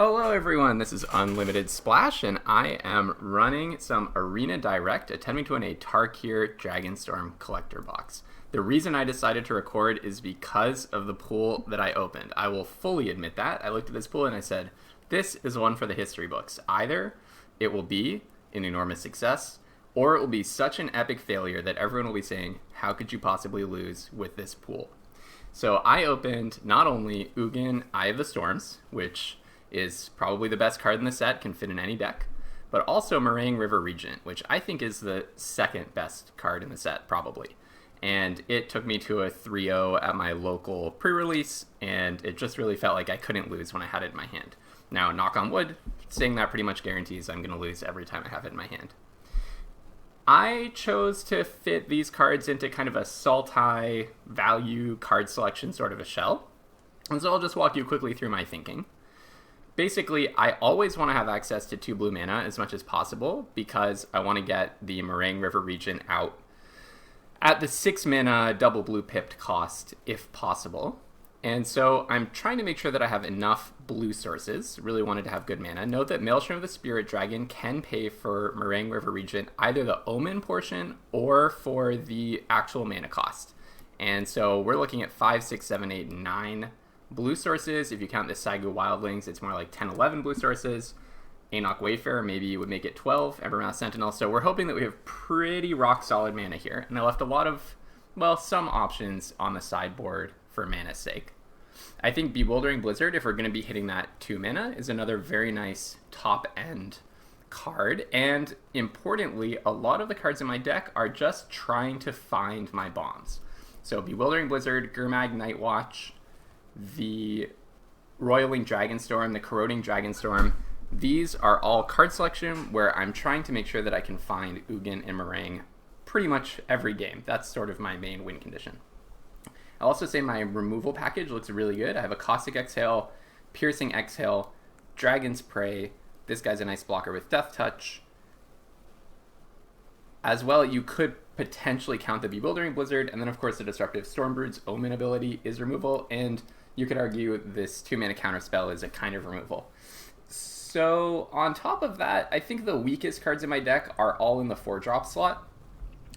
Hello everyone, this is Unlimited Splash, and I am running some Arena Direct, attempting to win a Tarkir Dragonstorm collector box. The reason I decided to record is because of the pool that I opened. I will fully admit that. I looked at this pool and I said, this is one for the history books. Either it will be an enormous success, or it will be such an epic failure that everyone will be saying, how could you possibly lose with this pool? So I opened not only Ugin, Eye of the Storms, which is probably the best card in the set, can fit in any deck, but also Moraine River Regent, which I think is the second best card in the set, probably. And it took me to a 3-0 at my local pre-release, and it just really felt like I couldn't lose when I had it in my hand. Now, knock on wood, saying that pretty much guarantees I'm going to lose every time I have it in my hand. I chose to fit these cards into kind of a salt-high value card selection sort of a shell, and so I'll just walk you quickly through my thinking. Basically, I always want to have access to 2 blue mana as much as possible because I want to get the Moraine River Regent out at the 6 mana double blue pipped cost if possible. And so I'm trying to make sure that I have enough blue sources. Really wanted to have good mana. Note that Maelstrom of the Spirit Dragon can pay for Moraine River Regent either the Omen portion or for the actual mana cost. And so we're looking at 5, 6, 7, 8, 9 blue sources. If you count the Saigu Wildlings, it's more like 10, 11 blue sources. Anok Wayfarer, maybe you would make it 12. Embermouth Sentinel. So we're hoping that we have pretty rock solid mana here. And I left a lot of, well, some options on the sideboard for mana's sake. I think Bewildering Blizzard, if we're going to be hitting that 2 mana, is another very nice top end card. And importantly, a lot of the cards in my deck are just trying to find my bombs. So Bewildering Blizzard, Gurmag Nightwatch, the Roiling Dragonstorm, the Corroding Dragonstorm, these are all card selection where I'm trying to make sure that I can find Ugin and Moraine pretty much every game. That's sort of my main win condition. I'll also say my removal package looks really good. I have a Caustic Exhale, Piercing Exhale, Dragon's Prey. This guy's a nice blocker with Death Touch. As well, you could potentially count the Bewildering Blizzard, and then of course the Disruptive Stormbrood's Omen ability is removal, and you could argue this 2 mana counter spell is a kind of removal. So on top of that, I think the weakest cards in my deck are all in the 4-drop slot.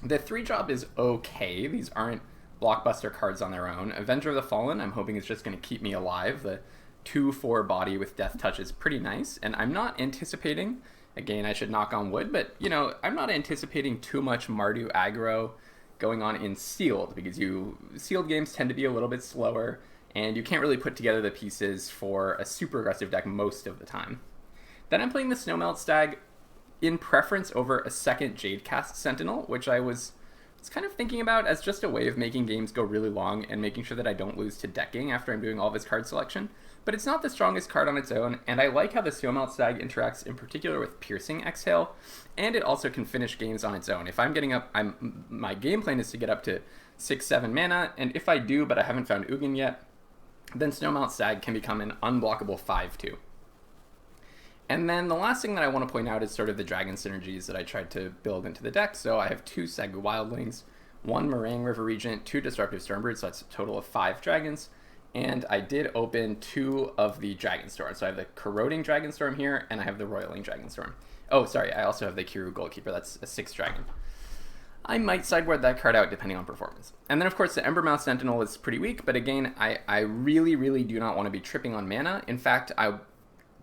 The 3-drop is okay. These aren't blockbuster cards on their own. Avenger of the Fallen, I'm hoping is just going to keep me alive. The 2/4 body with Death Touch is pretty nice, and I'm not anticipating, again, I should knock on wood, but, you know, I'm not anticipating too much Mardu aggro going on in Sealed, because Sealed games tend to be a little bit slower, and you can't really put together the pieces for a super aggressive deck most of the time. Then I'm playing the Snowmelt Stag in preference over a second Jadecast Sentinel, which I was kind of thinking about as just a way of making games go really long and making sure that I don't lose to decking after I'm doing all this card selection. But it's not the strongest card on its own, and I like how the Snowmelt Stag interacts in particular with Piercing Exhale, and it also can finish games on its own. If I'm getting up, my game plan is to get up to 6, 7 mana, and if I do, but I haven't found Ugin yet, then Snowmelt Stag can become an unblockable 5/2. And then the last thing that I want to point out is sort of the dragon synergies that I tried to build into the deck. So I have 2 Saigu Wildlings, 1 Moraine River Regent, 2 Disruptive Stormbirds, so that's a total of 5 dragons. And I did open 2 of the Dragonstorm. So I have the Corroding Dragonstorm here, and I have the Roiling Dragonstorm. Oh, sorry, I also have the Kiru Goalkeeper. That's a 6 dragon. I might sideboard that card out depending on performance. And then, of course, the Embermouth Sentinel is pretty weak, but again, I really, really do not want to be tripping on mana. In fact, I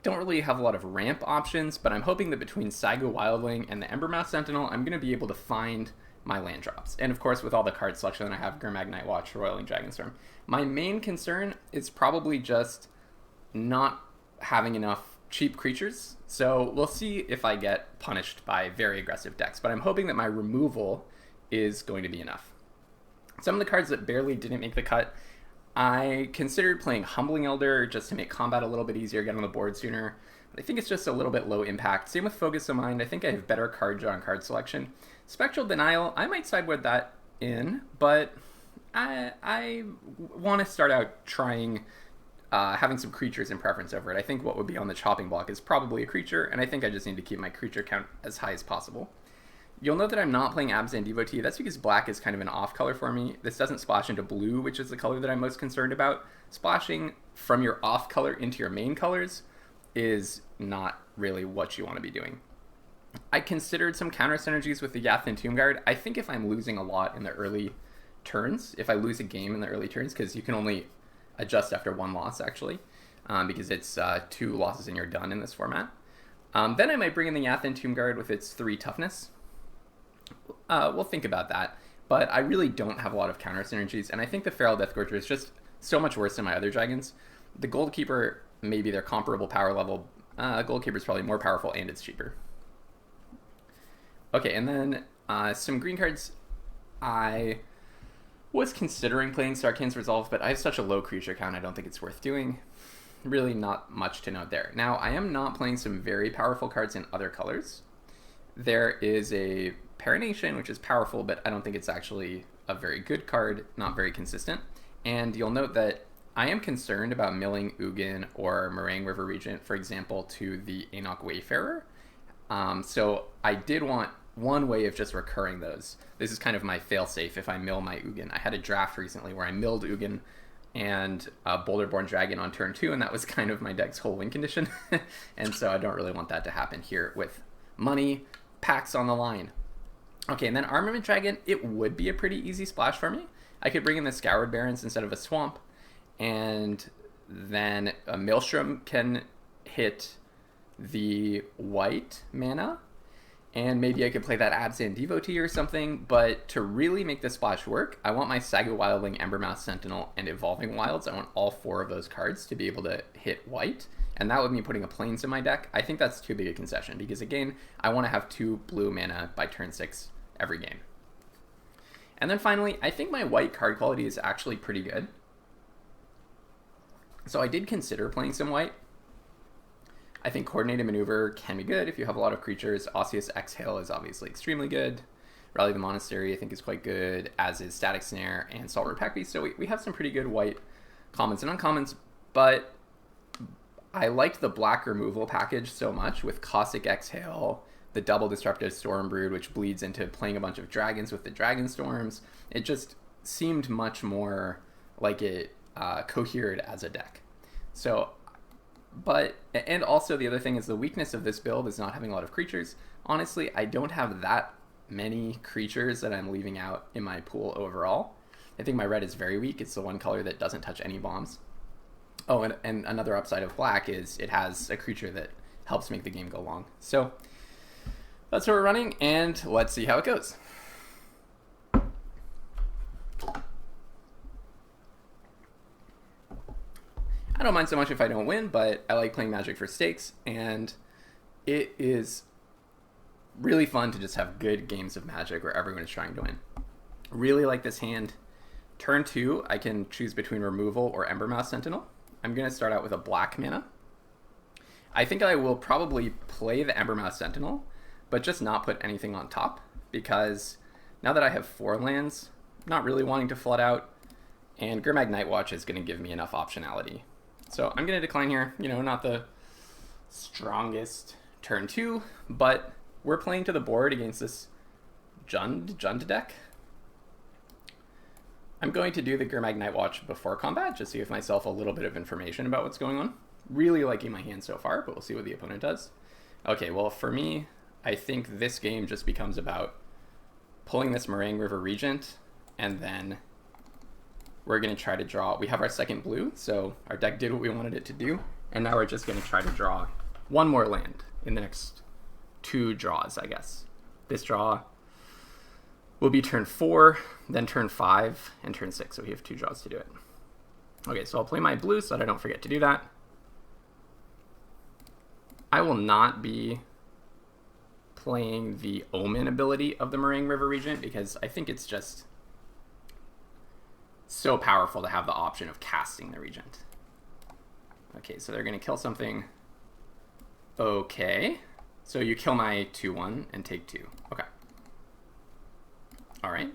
don't really have a lot of ramp options, but I'm hoping that between Saigu Wildling and the Embermouth Sentinel, I'm going to be able to find my land drops. And of course, with all the card selection that I have, Gurmag Nightwatch, Roiling Dragonstorm. My main concern is probably just not having enough cheap creatures. So we'll see if I get punished by very aggressive decks, but I'm hoping that my removal is going to be enough. Some of the cards that barely didn't make the cut, I considered playing Humbling Elder just to make combat a little bit easier, get on the board sooner. I think it's just a little bit low impact. Same with Focus of Mind. I think I have better card draw and card selection. Spectral Denial, I might sideboard that in, but I want to start out trying having some creatures in preference over it. I think what would be on the chopping block is probably a creature, and I think I just need to keep my creature count as high as possible. You'll note that I'm not playing Abzan Devotee. That's because black is kind of an off color for me. This doesn't splash into blue, which is the color that I'm most concerned about. Splashing from your off color into your main colors is not really what you want to be doing. I considered some counter synergies with the Yathan Tomb Guard. I think if I'm losing a lot in the early turns, if I lose a game in the early turns, because you can only adjust after one loss actually, because it's 2 losses and you're done in this format. Then I might bring in the Yathan Tomb Guard with its 3 toughness. We'll think about that. But I really don't have a lot of counter synergies, and I think the Feral Deathgorger is just so much worse than my other dragons. The Goldkeeper, maybe they're comparable power level. Goldkeeper is probably more powerful and it's cheaper. Okay, and then some green cards. I was considering playing Sarkhan's Resolve, but I have such a low creature count, I don't think it's worth doing. Really not much to note there. Now, I am not playing some very powerful cards in other colors. There is a Parination, which is powerful, but I don't think it's actually a very good card, not very consistent. And you'll note that I am concerned about milling Ugin or Meringue River Regent, for example, to the Enoch Wayfarer. So I did want one way of just recurring those. This is kind of my fail-safe if I mill my Ugin. I had a draft recently where I milled Ugin and Boulderborn Dragon on turn 2, and that was kind of my deck's whole win condition. And so I don't really want that to happen here with money, packs on the line. Okay, and then Armament Dragon, it would be a pretty easy splash for me. I could bring in the Scoured Barrens instead of a Swamp, and then a Maelstrom can hit the white mana, and maybe I could play that Absent Devotee or something, but to really make the splash work, I want my Saga Wildling, Embermouth Sentinel, and Evolving Wilds. I want all 4 of those cards to be able to hit white, and that would mean putting a Plains in my deck. I think that's too big a concession, because again, I want to have 2 blue mana by turn 6 every game. And then finally, I think my white card quality is actually pretty good. So I did consider playing some white. I think Coordinated Maneuver can be good if you have a lot of creatures. Osseous Exhale is obviously extremely good. Rally the Monastery I think is quite good, as is Static Snare and Saltwater Pack Beast. So we have some pretty good white commons and uncommons, but I liked the black removal package so much with Caustic Exhale, the double Disruptive Stormbrood, which bleeds into playing a bunch of dragons with the Dragonstorms. It just seemed much more like it cohered as a deck. So, and also the other thing is the weakness of this build is not having a lot of creatures. Honestly, I don't have that many creatures that I'm leaving out in my pool overall. I think my red is very weak. It's the one color that doesn't touch any bombs. Oh, and another upside of black is it has a creature that helps make the game go long. So that's what we're running, and let's see how it goes. I don't mind so much if I don't win, but I like playing Magic for stakes, and it is really fun to just have good games of Magic where everyone is trying to win. Really like this hand. Turn 2, I can choose between Removal or Embermouth Sentinel. I'm going to start out with a black mana. I think I will probably play the Embermouth Sentinel, but just not put anything on top, because now that I have 4 lands, not really wanting to flood out, and Gurmag Nightwatch is going to give me enough optionality. So I'm going to decline here. You know, not the strongest turn 2, but we're playing to the board against this Jund deck. I'm going to do the Gurmag Nightwatch before combat, just to give myself a little bit of information about what's going on. Really liking my hand so far, but we'll see what the opponent does. Okay, well, for me, I think this game just becomes about pulling this Meringue River Regent, and then we're going to try to draw. We have our second blue, so our deck did what we wanted it to do, and now we're just going to try to draw one more land in the next 2 draws, I guess. This draw will be turn 4, then turn 5, and turn 6, so we have 2 draws to do it. Okay, so I'll play my blue so that I don't forget to do that. I will not be playing the Omen ability of the Meringue River Regent, because I think it's just so powerful to have the option of casting the Regent. Okay, so they're going to kill something. Okay, so you kill my 2/1 and take 2. Okay. Alright.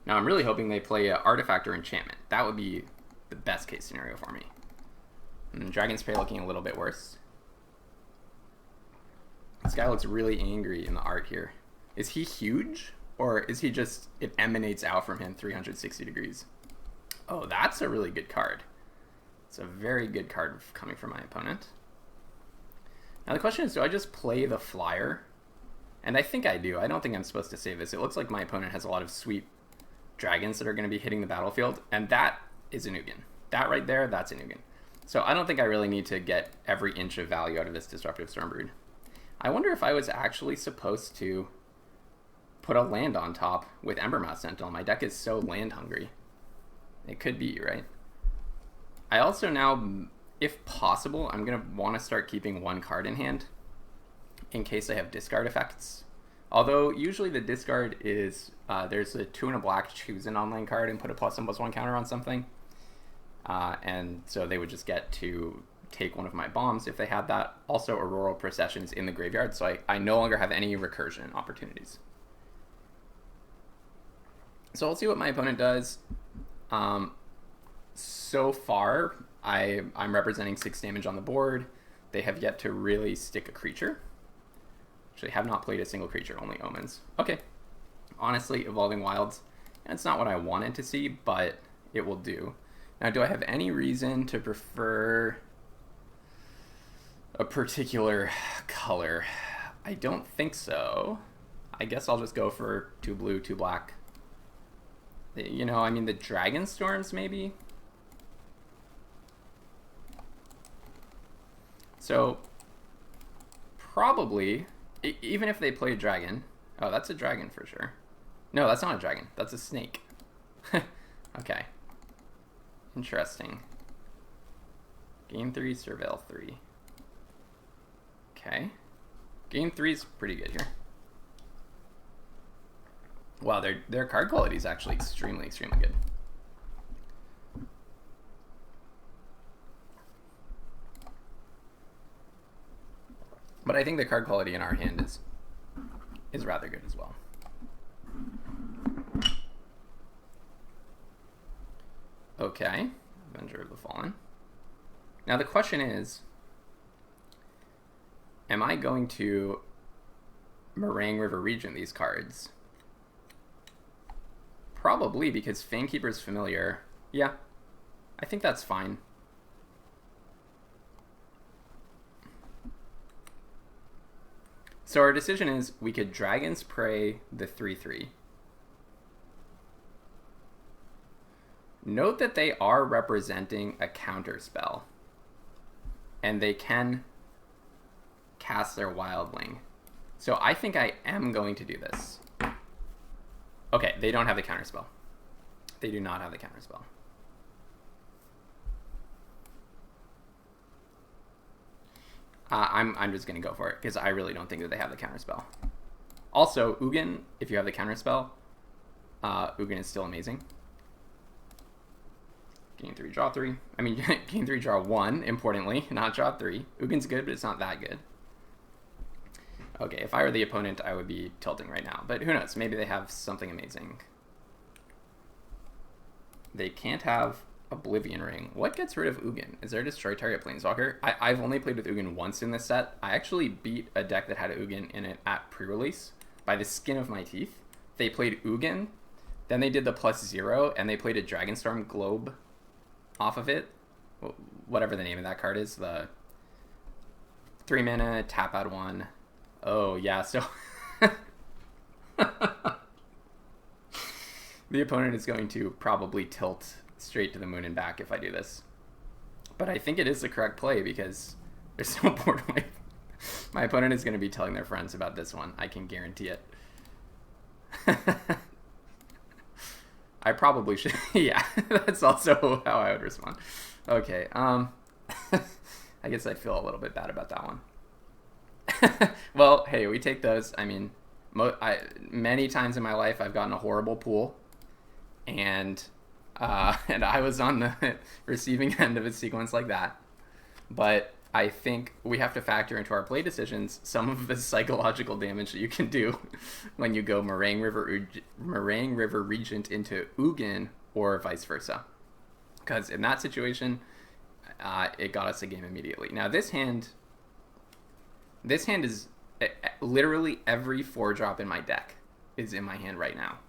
Now I'm really hoping they play an Artifact or Enchantment. That would be the best case scenario for me. And Dragon's Prey looking a little bit worse. This guy looks really angry in the art here. Is he huge? Or is he just, it emanates out from him 360 degrees? Oh, that's a really good card. It's a very good card coming from my opponent. Now the question is, do I just play the flyer? And I think I do. I don't think I'm supposed to save this. It looks like my opponent has a lot of sweet dragons that are going to be hitting the battlefield, and that is an Ugin. That right there, that's an Ugin. So I don't think I really need to get every inch of value out of this Disruptive Stormbrood. I wonder if I was actually supposed to put a land on top with Embermouth Sentinel. My deck is so land hungry. It could be, right? I also now, if possible, I'm going to want to start keeping one card in hand in case I have discard effects. Although usually the discard is, there's a 2 and a black, choose an online card and put a +1/+1 counter on something. And so they would just get to take one of my bombs if they had that. Also, Auroral Procession is in the graveyard, so I no longer have any recursion opportunities. So we'll see what my opponent does. So far, I'm representing 6 damage on the board. They have yet to really stick a creature. Actually, have not played a single creature, only omens. Okay. Honestly, Evolving Wilds, and it's not what I wanted to see, but it will do. Now, do I have any reason to prefer a particular color? I don't think so. I guess I'll just go for 2 blue, 2 black. You know, I mean, the Dragonstorms, maybe? So, probably, even if they play a dragon... Oh, that's a dragon for sure. No, that's not a dragon. That's a snake. Okay. Interesting. Game 3, Surveil 3. Okay. Game 3 is pretty good here. Wow, their card quality is actually extremely, extremely good. But I think the card quality in our hand is rather good as well. Okay, Avenger of the Fallen. Now the question is, am I going to Meringue River Regent these cards? Probably, because Famekeeper's familiar. Yeah, I think that's fine. So our decision is we could Dragon's Prey the 3/3. Note that they are representing a counter spell, and they can cast their Wildling. So I think I am going to do this. Okay, they don't have the counter spell. They do not have the counter spell. I'm just gonna go for it because I really don't think that they have the counter spell. Also, Ugin, if you have the counter spell, Ugin is still amazing. Game 3, draw 3. I mean, game 3, draw 1, importantly, not draw 3. Ugin's good, but it's not that good. Okay, if I were the opponent, I would be tilting right now. But who knows? Maybe they have something amazing. They can't have Oblivion Ring. What gets rid of Ugin? Is there a destroy target planeswalker? I've only played with Ugin once in this set. I actually beat a deck that had Ugin in it at pre-release by the skin of my teeth. They played Ugin, then they did the +0, and they played a Dragonstorm Globe off of it. Whatever the name of that card is. The 3 mana, tap out 1. Oh, yeah, so... the opponent is going to probably tilt straight to the moon and back if I do this. But I think it is the correct play because there's no board wipe. My opponent is going to be telling their friends about this one. I can guarantee it. I probably should. Yeah, that's also how I would respond. Okay, I guess I feel a little bit bad about that one. Well, hey, we take those. I mean, many times in my life I've gotten a horrible pool, and I was on the receiving end of a sequence like that. But I think we have to factor into our play decisions some of the psychological damage that you can do when you go Meringue River Regent into Ugin or vice versa. Because in that situation, it got us a game immediately. Now this hand is literally every 4-drop in my deck is in my hand right now.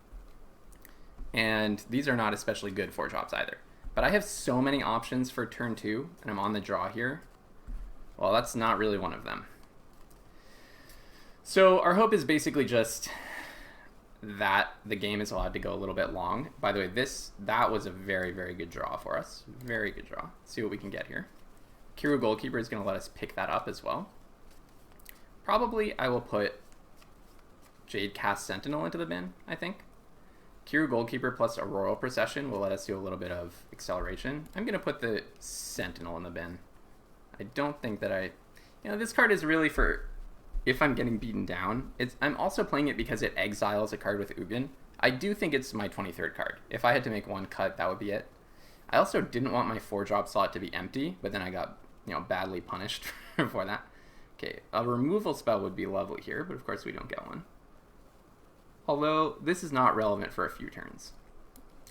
And these are not especially good 4-drops either. But I have so many options for turn 2, and I'm on the draw here. Well, that's not really one of them. So our hope is basically just that the game is allowed to go a little bit long. By the way, that was a very, very good draw for us. Very good draw. Let's see what we can get here. Kiru Goalkeeper is going to let us pick that up as well. Probably I will put Jade Cast Sentinel into the bin, I think. Kiru Goalkeeper plus Auroral Procession will let us do a little bit of acceleration. I'm going to put the Sentinel in the bin. I don't think that this card is really for if I'm getting beaten down. I'm also playing it because it exiles a card with Ugin. I do think it's my 23rd card. If I had to make one cut, that would be it. I also didn't want my 4-drop slot to be empty, but then I got badly punished for that. Okay, a removal spell would be lovely here, but of course we don't get one. Although, this is not relevant for a few turns.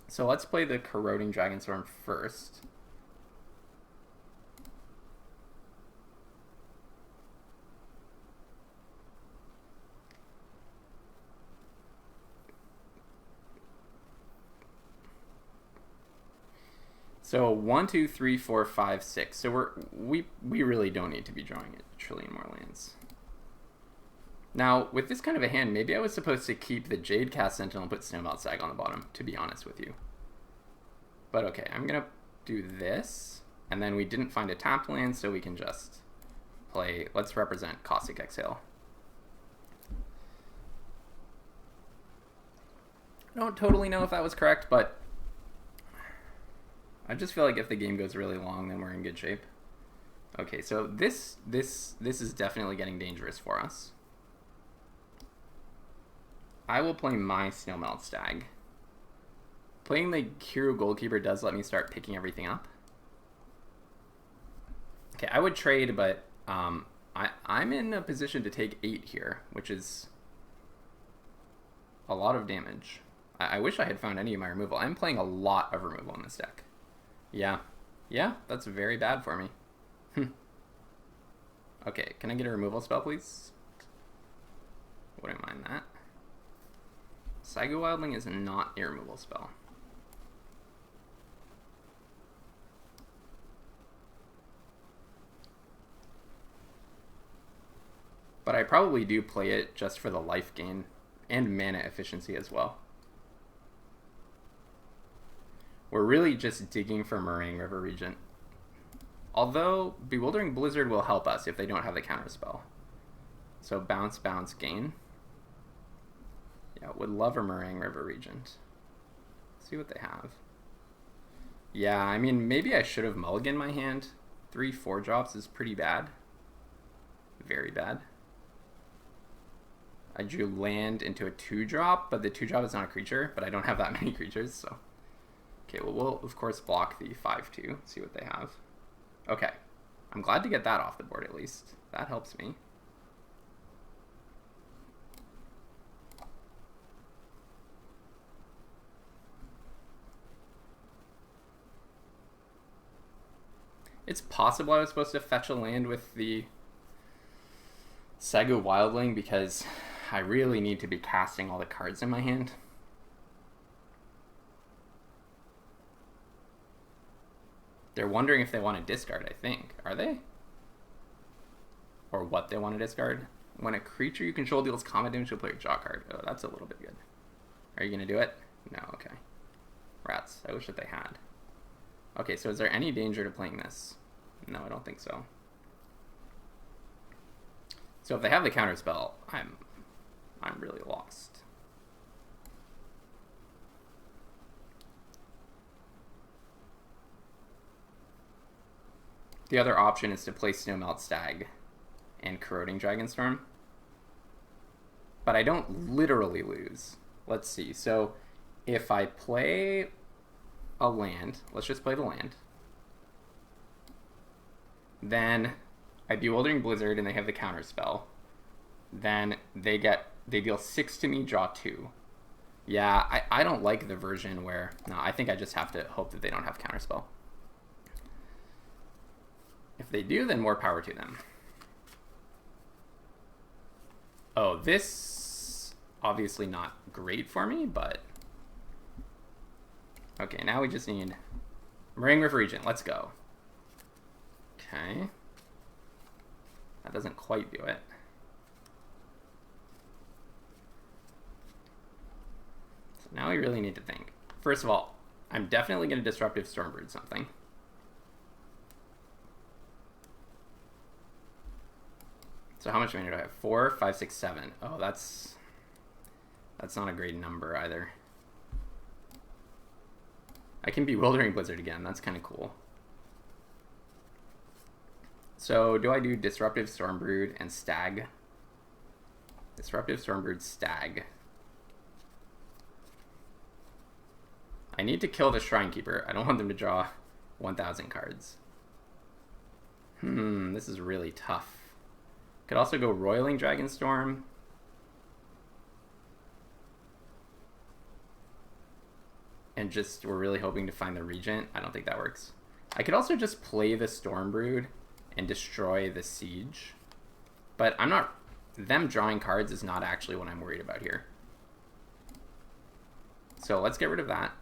So let's play the Corroding Dragonstorm first. So 1, 2, 3, 4, 5, 6. So we really don't need to be drawing a trillion more lands. Now, with this kind of a hand, maybe I was supposed to keep the Jade Cast Sentinel and put Snowmelt Sag on the bottom, to be honest with you. But okay, I'm going to do this, and then we didn't find a tapped land, so we can just play, let's represent Caustic Exhale. I don't totally know if that was correct, but I just feel like if the game goes really long, then we're in good shape. Okay, so this is definitely getting dangerous for us. I will play my Snowmelt Stag. Playing the Kiru Goalkeeper does let me start picking everything up. Okay, I would trade, but I'm in a position to take 8 here, which is a lot of damage. I wish I had found any of my removal. I'm playing a lot of removal in this deck. Yeah, that's very bad for me. Okay, can I get a removal spell, please? Wouldn't mind that. Saigo Wildling is not a removal spell. But I probably do play it just for the life gain and mana efficiency as well. We're really just digging for Murraying River Regent. Although Bewildering Blizzard will help us if they don't have the counterspell. So bounce, bounce, gain. Yeah, would love a Murraying River Regent. See what they have. Yeah, I mean, maybe I should have mulliganed my hand. 3 4-drops is pretty bad. Very bad. I drew land into a 2-drop, but the 2-drop is not a creature, but I don't have that many creatures, so. Okay, well, we'll of course block the 5-2, see what they have. Okay, I'm glad to get that off the board at least. That helps me. It's possible I was supposed to fetch a land with the Saigo Wildling because I really need to be casting all the cards in my hand. They're wondering if they want to discard, I think. Are they? Or what they want to discard. When a creature you control deals combat damage to a player, draw a card. Oh, that's a little bit good. Are you going to do it? No, okay. Rats. I wish that they had. Okay, so is there any danger to playing this? No, I don't think so. So if they have the counterspell, I'm really lost. The other option is to play Snowmelt Stag and Corroding Dragonstorm. But I don't literally lose. Let's see. So if I play a land, let's just play the land. Then I Bewildering Blizzard and they have the counterspell. Then they deal 6 to me, draw 2. Yeah, I don't like the version where, no, I think I just have to hope that they don't have counterspell. If they do, then more power to them. Oh, this obviously not great for me, but okay, now we just need Murraying River Regent. Let's go. Okay. That doesn't quite do it. Now we really need to think. First of all, I'm definitely going to Disruptive Stormbrood something. So how much mana do I have? 4, 5, 6, 7. Oh, that's not a great number either. I can Bewildering Blizzard again. That's kind of cool. So do I do Disruptive Stormbrood and Stag? Disruptive Stormbrood, Stag. I need to kill the Shrinekeeper. I don't want them to draw 1,000 cards. This is really tough. Could also go Roiling Dragonstorm. And just, we're really hoping to find the Regent. I don't think that works. I could also just play the Stormbrood and destroy the Siege. But I'm not... Them drawing cards is not actually what I'm worried about here. So let's get rid of that.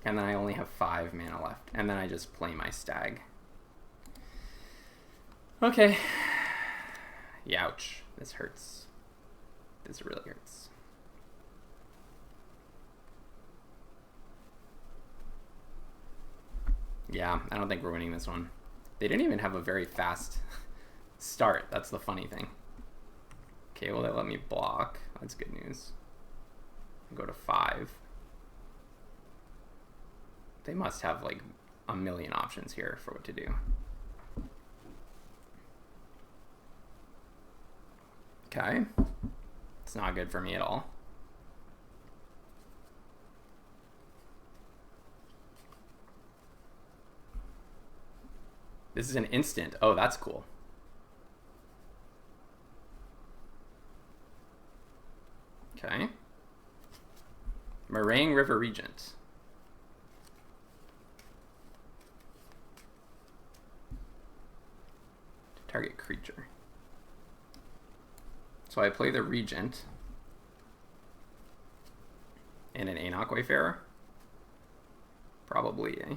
And then I only have 5 mana left. And then I just play my Stag. Okay. Youch. This hurts. This really hurts. Yeah, I don't think we're winning this one. They didn't even have a very fast start. That's the funny thing. Okay, well, they let me block. That's good news. Go to 5. They must have like a million options here for what to do. Okay. It's not good for me at all. This is an instant. Oh, that's cool. Okay. Meringue River Regent. Target creature. So I play the Regent and an Anok Wayfarer. Probably, eh?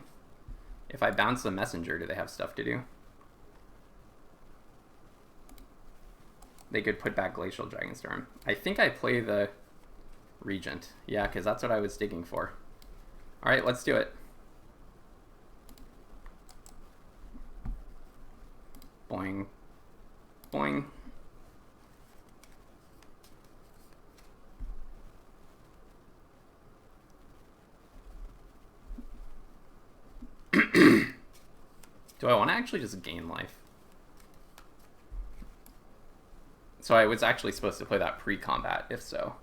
If I bounce the Messenger, do they have stuff to do? They could put back Glacial Dragonstorm. I think I play the Regent. Yeah, because that's what I was digging for. All right, let's do it. Boing. Boing. Do I want to actually just gain life? So I was actually supposed to play that pre-combat, if so.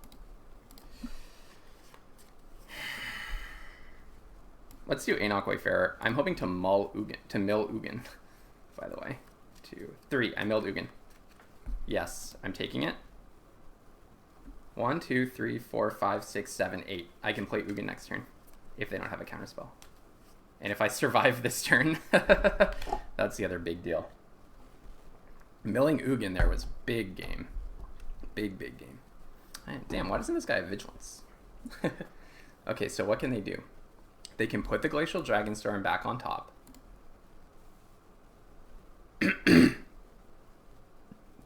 Let's do Anok Wayfarer. I'm hoping to mill Ugin, by the way. 2, 3. I milled Ugin. Yes, I'm taking it. 1, 2, 3, 4, 5, 6, 7, 8. I can play Ugin next turn if they don't have a counterspell. And if I survive this turn, that's the other big deal. Milling Ugin there was big game. Big game. Damn, why doesn't this guy have Vigilance? Okay, so what can they do? They can put the Glacial Dragonstorm back on top.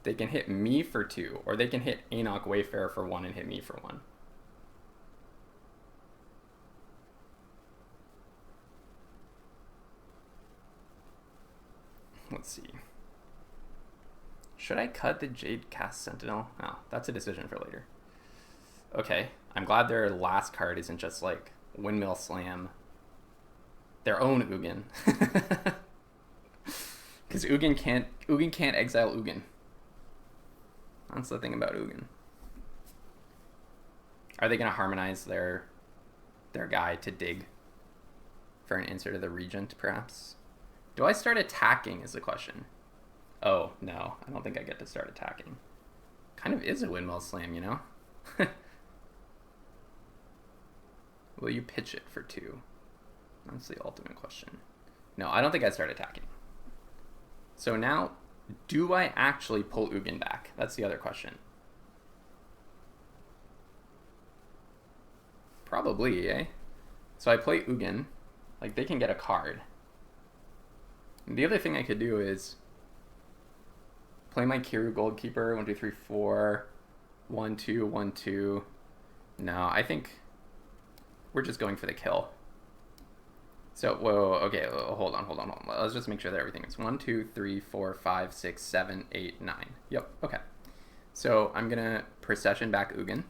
They can hit me for 2, or they can hit Anok Wayfarer for 1 and hit me for 1. Let's see. Should I cut the Jade Cast Sentinel? No, that's a decision for later. Okay, I'm glad their last card isn't just like Windmill Slam their own Ugin. Because Ugin can't exile Ugin. That's the thing about Ugin. Are they going to harmonize their guy to dig for an insert of the Regent, perhaps? Do I start attacking is the question. Oh, no. I don't think I get to start attacking. Kind of is a Windmill Slam, you know? Will you pitch it for 2? That's the ultimate question. No, I don't think I start attacking. So now, do I actually pull Ugin back? That's the other question. Probably, eh? So I play Ugin. Like, they can get a card. And the other thing I could do is play my Kiru Goldkeeper, 1, 2, 3, 4. 1, 2, 1, 2. No, I think we're just going for the kill. So, whoa, okay, hold on. Let's just make sure that everything is 1, 2, 3, 4, 5, 6, 7, 8, 9. Yep, okay. So I'm gonna procession back Ugin.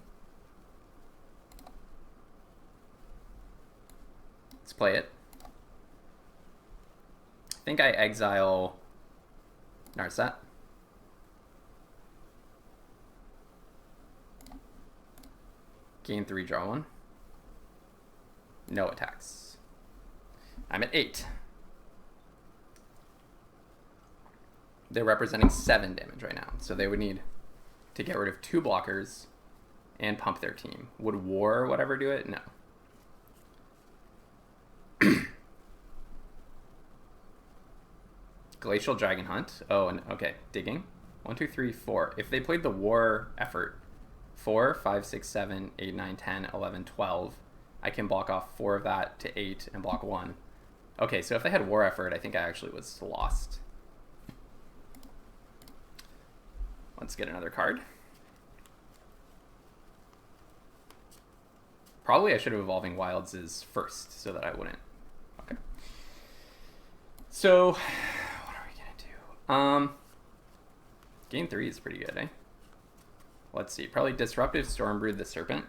Let's play it. I think I exile Narset. Gain 3, draw 1. No attacks. I'm at 8. They're representing 7 damage right now, so they would need to get rid of 2 blockers and pump their team. Would War or whatever do it? No. Glacial Dragon Hunt. Oh, and okay, digging. 1, 2, 3, 4. If they played the War effort, 4, 5, 6, 7, 8, 9, 10, 11, 12, I can block off 4 of that to 8 and block 1. Okay, so if they had War effort, I think I actually was lost. Let's get another card. Probably I should have Evolving Wilds as first so that I wouldn't. Okay. So, what are we gonna do? Game 3 is pretty good, eh? Let's see. Probably Disruptive Stormbrood the Serpent.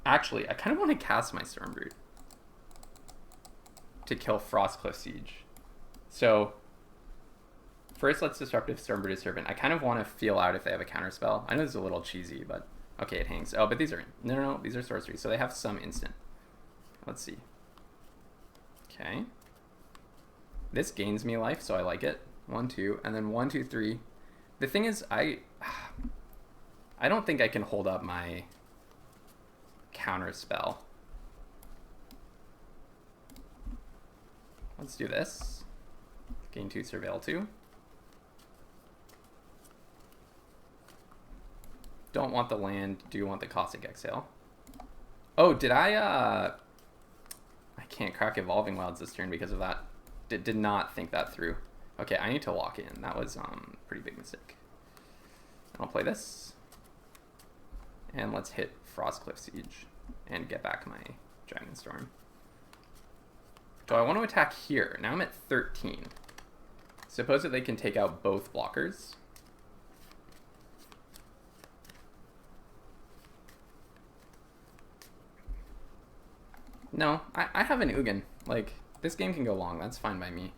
Actually, I kind of want to cast my Stormbrood to kill Frostcliff Siege. So, first, let's Disruptive Stormbrood the Serpent. I kind of want to feel out if they have a counterspell. I know this is a little cheesy, but okay, it hangs. Oh, but these are... No, these are sorceries, so they have some instant. Let's see. Okay. This gains me life, so I like it. 1, 2, and then 1, 2, 3. The thing is, I don't think I can hold up my counterspell. Let's do this. Gain 2, Surveil 2. Don't want the land, do want the Caustic Exhale. Oh, did I can't crack Evolving Wilds this turn because of that. Did not think that through. Okay, I need to lock in. That was pretty big mistake. I'll play this. And let's hit Frostcliff Siege and get back my Dragonstorm. So I want to attack here. Now I'm at 13. Suppose that they can take out both blockers. No, I have an Ugin. Like, this game can go long. That's fine by me.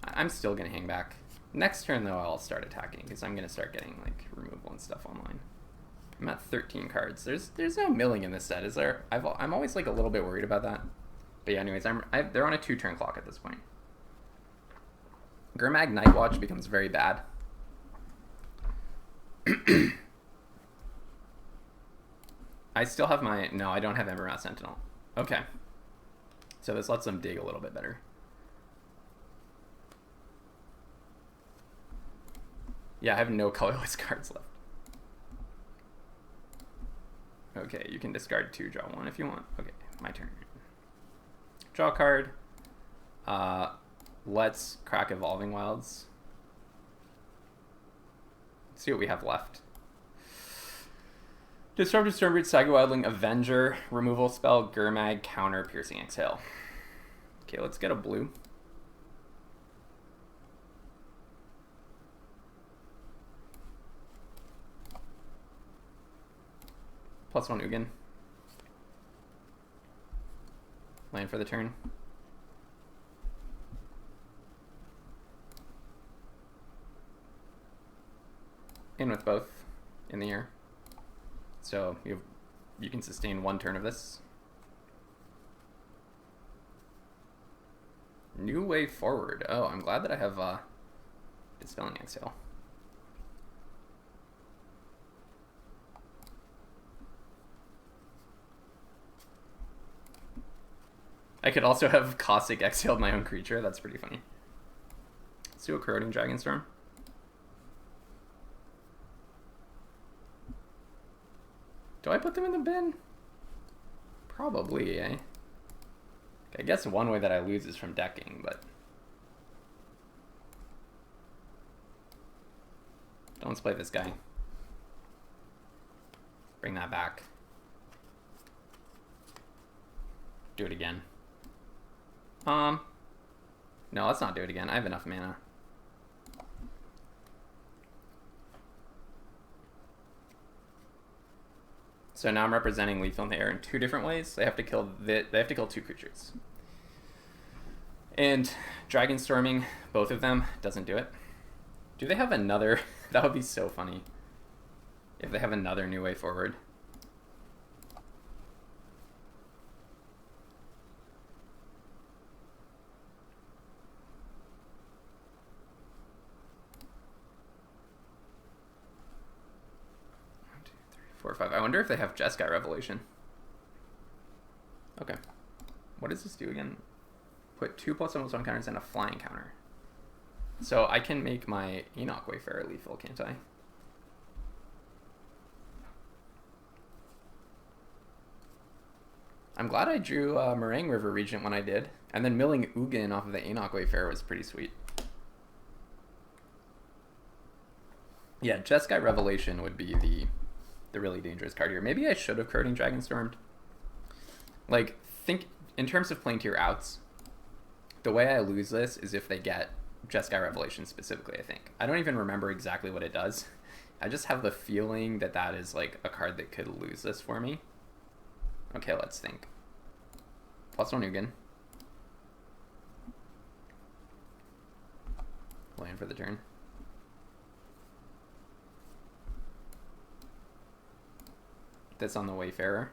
I'm still going to hang back. Next turn, though, I'll start attacking because I'm going to start getting, like, removal and stuff online. I'm at 13 cards. There's no milling in this set, is there? I'm always, like, a little bit worried about that. But yeah, anyways, they're on a 2-turn clock at this point. Gurmag Nightwatch becomes very bad. I still have my... No, I don't have Embermouth Sentinel. Okay. So this lets them dig a little bit better. Yeah, I have no colorless cards left. Okay, you can discard 2, draw 1 if you want. Okay, my turn. Draw a card. Let's crack Evolving Wilds. Let's see what we have left. Disruptive Stormbrood, Saga Wildling, Avenger, removal spell, Gurmag, counter, Piercing Exhale. Okay, let's get a blue. +1 Ugin. Land for the turn. In with both in the air. So you can sustain 1 turn of this. New way forward. Oh, I'm glad that I have Dispelling Exhale. I could also have Caustic exhaled my own creature. That's pretty funny. Let's do a Corroding Dragonstorm. Do I put them in the bin? Probably, eh? I guess one way that I lose is from decking, but... Don't play this guy. Bring that back. Do it again. No, let's not do it again. I have enough mana. So now I'm representing lethal in the air in two different ways. They have to kill they have to kill two creatures. And Dragonstorming both of them doesn't do it. Do they have another? That would be so funny if they have another new way forward. One, two, three, four, five. I wonder if they have Jeskai Revelation. Okay. What does this do again? Put 2+1/+1 counters and a flying counter. So I can make my Enoch Wayfarer lethal, can't I? I'm glad I drew Meringue River Regent when I did. And then milling Ugin off of the Enoch Wayfarer was pretty sweet. Yeah, Jeskai Revelation would be the really dangerous card here. Maybe I should have Coding Dragonstormed. Like, think in terms of playing tier outs, the way I lose this is if they get Jeskai Revelation specifically, I think. I don't even remember exactly what it does. I just have the feeling that that is like a card that could lose this for me. Okay, let's think. +1 Ugin. Land for the turn. This on the Wayfarer.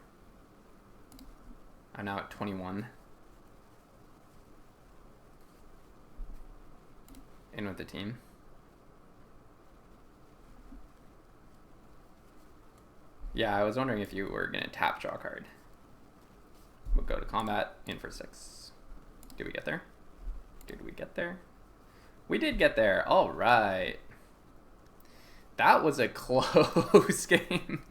I'm now at 21. In with the team. Yeah, I was wondering if you were going to tap draw a card. We'll go to combat, in for 6. Did we get there? Did we get there? We did get there. All right. That was a close game.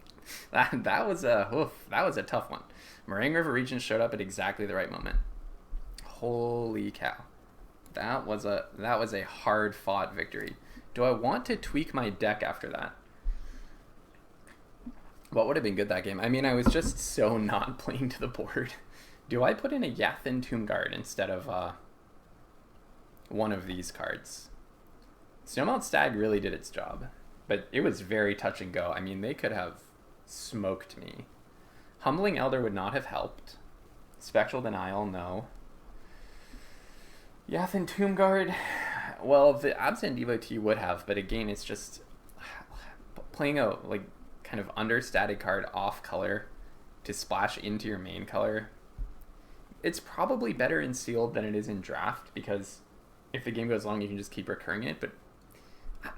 That was a tough one. Meringue River Regent showed up at exactly the right moment. Holy cow. That was a hard-fought victory. Do I want to tweak my deck after that? What would have been good that game? I mean, I was just so not playing to the board. Do I put in a Yathin Tomb Guard instead of one of these cards? Snowmelt Stag really did its job, but it was very touch and go. I mean, they could have smoked me. Humbling Elder would not have helped. Spectral Denial, no. Yathin Tomb Guard, well, the Absent Devotee would have, but again, it's just playing a like kind of understated card off color to splash into your main color. It's probably better in sealed than it is in draft, because if the game goes long, you can just keep recurring it, but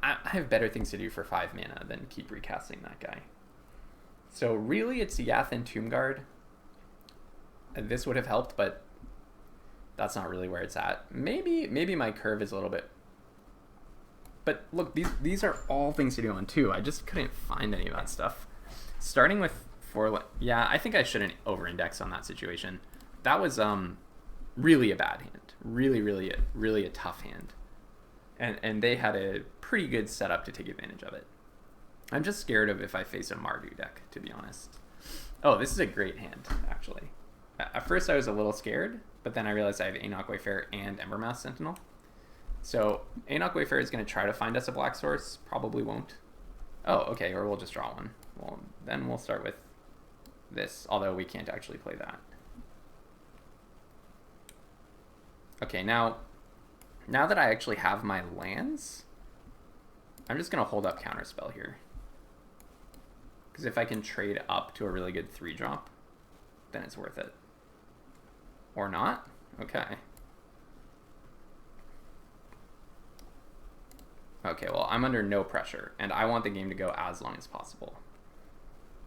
I have better things to do for 5 mana than keep recasting that guy. So really, it's Yathin Tomb Guard. This would have helped, but that's not really where it's at. Maybe my curve is a little bit... But look, these are all things to do on 2. I just couldn't find any of that stuff. Starting with 4... Yeah, I think I shouldn't over-index on that situation. That was really a bad hand. Really a tough hand. And they had a pretty good setup to take advantage of it. I'm just scared of if I face a Mardu deck, to be honest. Oh, this is a great hand, actually. At first I was a little scared, but then I realized I have Enoch Wayfarer and Embermass Sentinel. So Enoch Wayfarer is going to try to find us a black source. Probably won't. Oh, okay, or we'll just draw one. Well, then we'll start with this, although we can't actually play that. Okay, now that I actually have my lands, I'm just going to hold up Counterspell here. Because if I can trade up to a really good 3-drop, then it's worth it. Or not? Okay. Okay, well, I'm under no pressure, and I want the game to go as long as possible.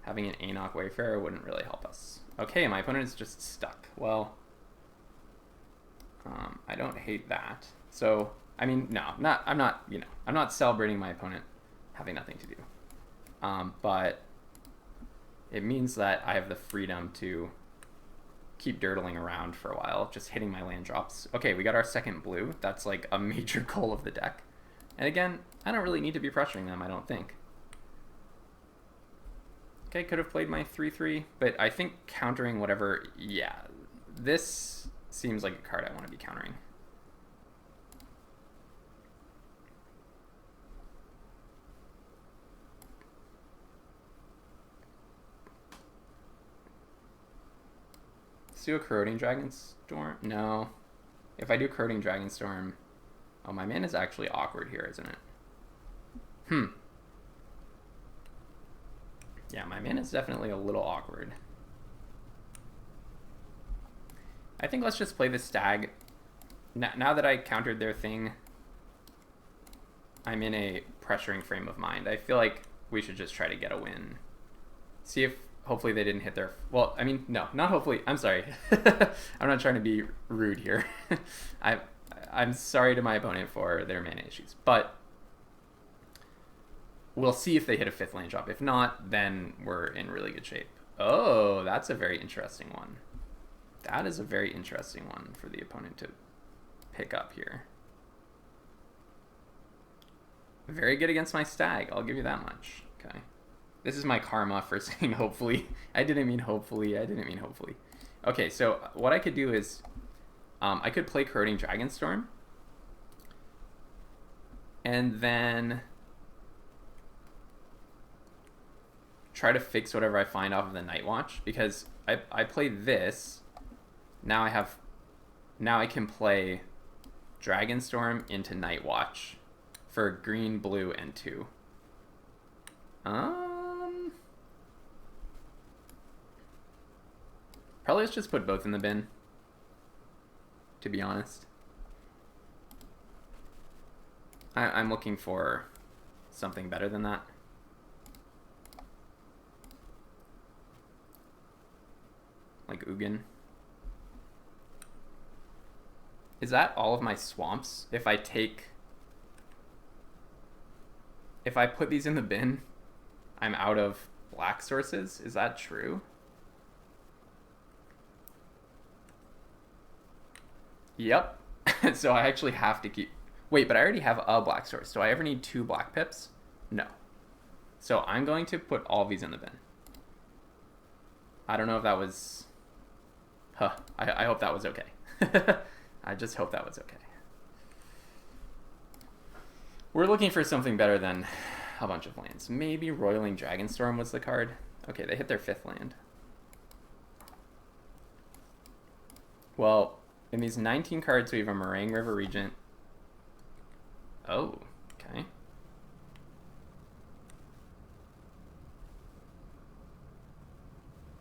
Having an Enoch Wayfarer wouldn't really help us. Okay, my opponent is just stuck. Well, I don't hate that. So, I mean, no, I'm not celebrating my opponent having nothing to do. But it means that I have the freedom to keep dirtling around for a while, just hitting my land drops. Okay, we got our second blue. That's like a major goal of the deck. And again, I don't really need to be pressuring them, I don't think. Okay, could have played my 3/3, but I think countering whatever, yeah, this seems like a card I want to be countering. Let's do a Corroding Dragonstorm. No. If I do Corroding Dragonstorm... Oh, my mana is actually awkward here, isn't it? Yeah, my mana is definitely a little awkward. I think let's just play the Stag. Now that I countered their thing, I'm in a pressuring frame of mind. I feel like we should just try to get a win. See if hopefully they didn't hit their... Well, I mean, no, not hopefully. I'm sorry. I'm not trying to be rude here. I'm sorry to my opponent for their mana issues, but we'll see if they hit a 5th land drop. If not, then we're in really good shape. Oh, that's a very interesting one. That is a very interesting one for the opponent to pick up here. Very good against my Stag, I'll give you that much. Okay. This is my karma for saying hopefully. I didn't mean hopefully. Okay, so what I could do is I could play Corroding Dragonstorm and then try to fix whatever I find off of the Night Watch, because I play this. Now I can play Dragonstorm into Night Watch for green, blue, and 2. Probably let's just put both in the bin, to be honest. I'm looking for something better than that. Like Ugin. Is that all of my swamps? If I put these in the bin, I'm out of black sources? Is that true? Yep. So I actually have to keep... Wait, but I already have a black source. Do I ever need 2 black pips? No. So I'm going to put all of these in the bin. I don't know if that was... I hope that was okay. I just hope that was okay. We're looking for something better than a bunch of lands. Maybe Roiling Dragonstorm was the card. Okay, they hit their 5th land. Well, in these 19 cards, we have a Meringue River Regent. Oh, okay.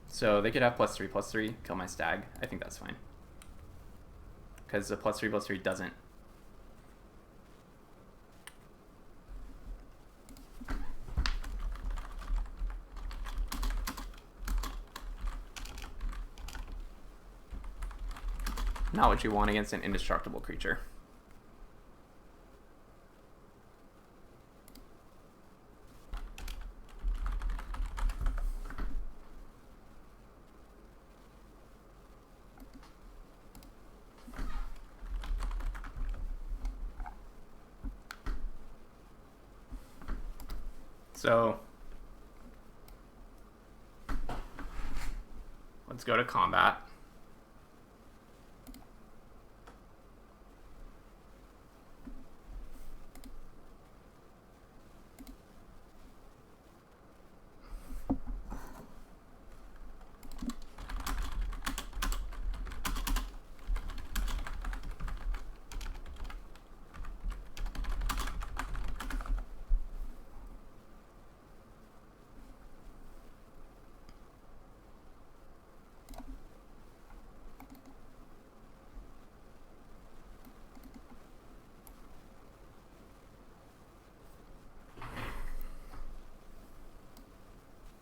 So they could have +3/+3, kill my Stag. I think that's fine. Because the +3/+3 doesn't. Not what you want against an indestructible creature. So let's go to combat.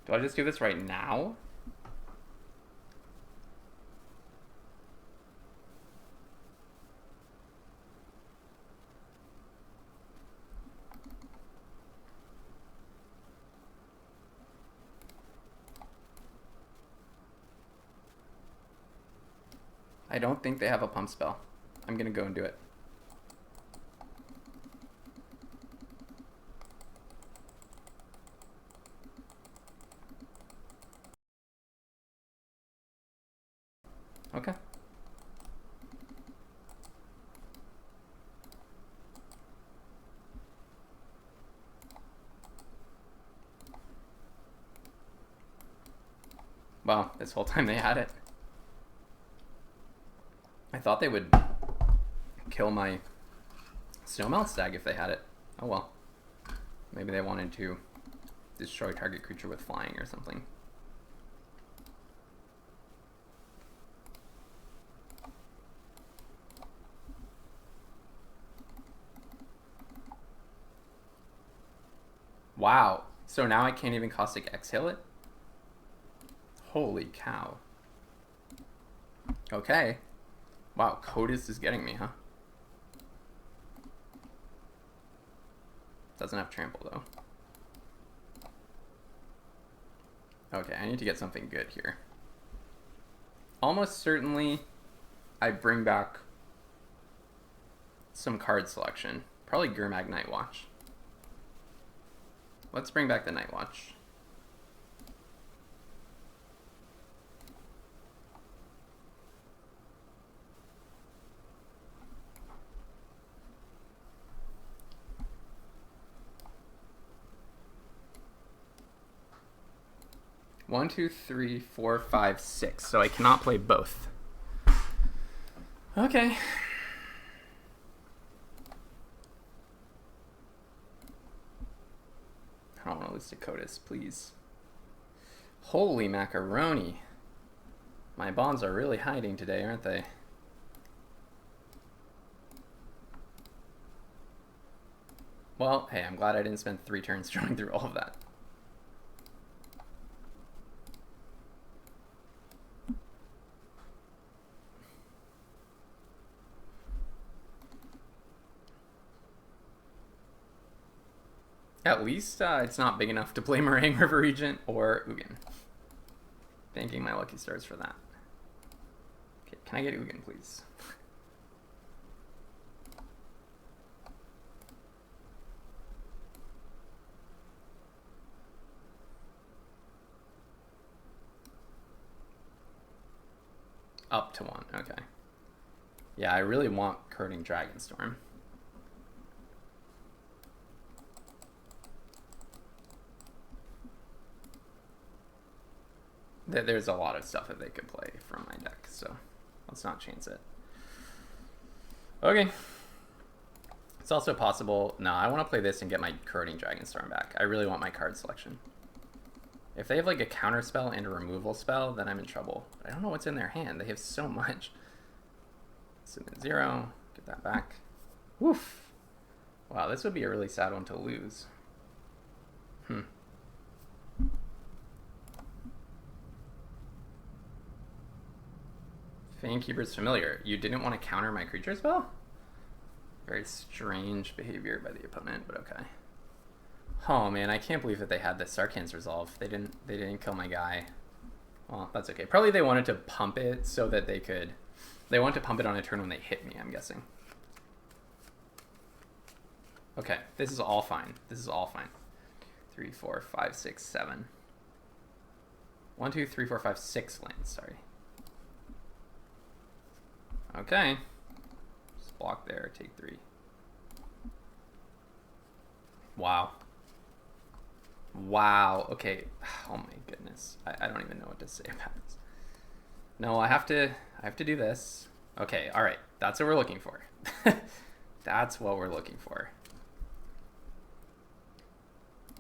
Do I just do this right now? I don't think they have a pump spell. I'm gonna go and do it. Wow, this whole time they had it. I thought they would kill my Snowmelt Stag if they had it. Oh well. Maybe they wanted to destroy target creature with flying or something. Wow. So now I can't even Caustic Exhale it? Holy cow. Okay. Wow, Codis is getting me, huh? Doesn't have trample, though. Okay, I need to get something good here. Almost certainly, I bring back some card selection. Probably Gurmag Nightwatch. Let's bring back the Nightwatch. One, two, three, four, five, six. So I cannot play both. Okay. I don't want to lose to Codis, please. Holy macaroni. My bonds are really hiding today, aren't they? Well, hey, I'm glad I didn't spend 3 turns drawing through all of that. At least it's not big enough to play Meringue River Regent or Ugin. Thanking my lucky stars for that. Okay, can I get Ugin, please? Up to 1, okay. Yeah, I really want Curting Dragonstorm. There's a lot of stuff that they could play from my deck, so let's not chance it. Okay. It's also possible... No, I want to play this and get my Corroding Dragonstorm back. I really want my card selection. If they have like a counter spell and a removal spell, then I'm in trouble. But I don't know what's in their hand. They have so much. Submit 0. Get that back. Woof. Wow, this would be a really sad one to lose. Fanekeeper's Familiar. You didn't want to counter my creature spell? Very strange behavior by the opponent, but okay. Oh man, I can't believe that they had this Sarkhan's Resolve. They didn't kill my guy. Well, that's okay. Probably they wanted to pump it so that they could... They want to pump it on a turn when they hit me, I'm guessing. Okay, this is all fine. This is all fine. 3, 4, 5, 6, 7. 1, 2, 3, 4, 5, 6 lands, sorry. Okay. Just block there, take 3. Wow. Wow. Okay. Oh my goodness. I don't even know what to say about this. No, I have to do this. Okay, alright. That's what we're looking for. That's what we're looking for.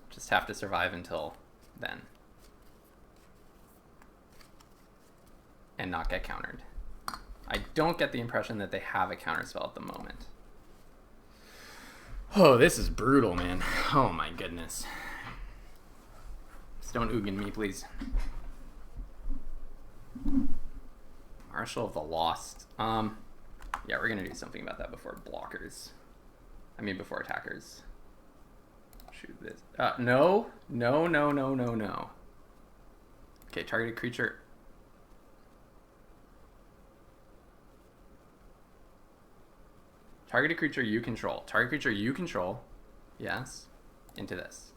Just have to survive until then. And not get countered. I don't get the impression that they have a counterspell at the moment. Oh, this is brutal, man. Oh my goodness. Just don't Ugin me, please. Marshal of the Lost. Yeah, we're gonna do something about that before blockers. I mean, before attackers. Shoot this. No. No, no, no, no, no. Okay, targeted creature. Targeted creature you control. Target creature you control. Yes. Into this.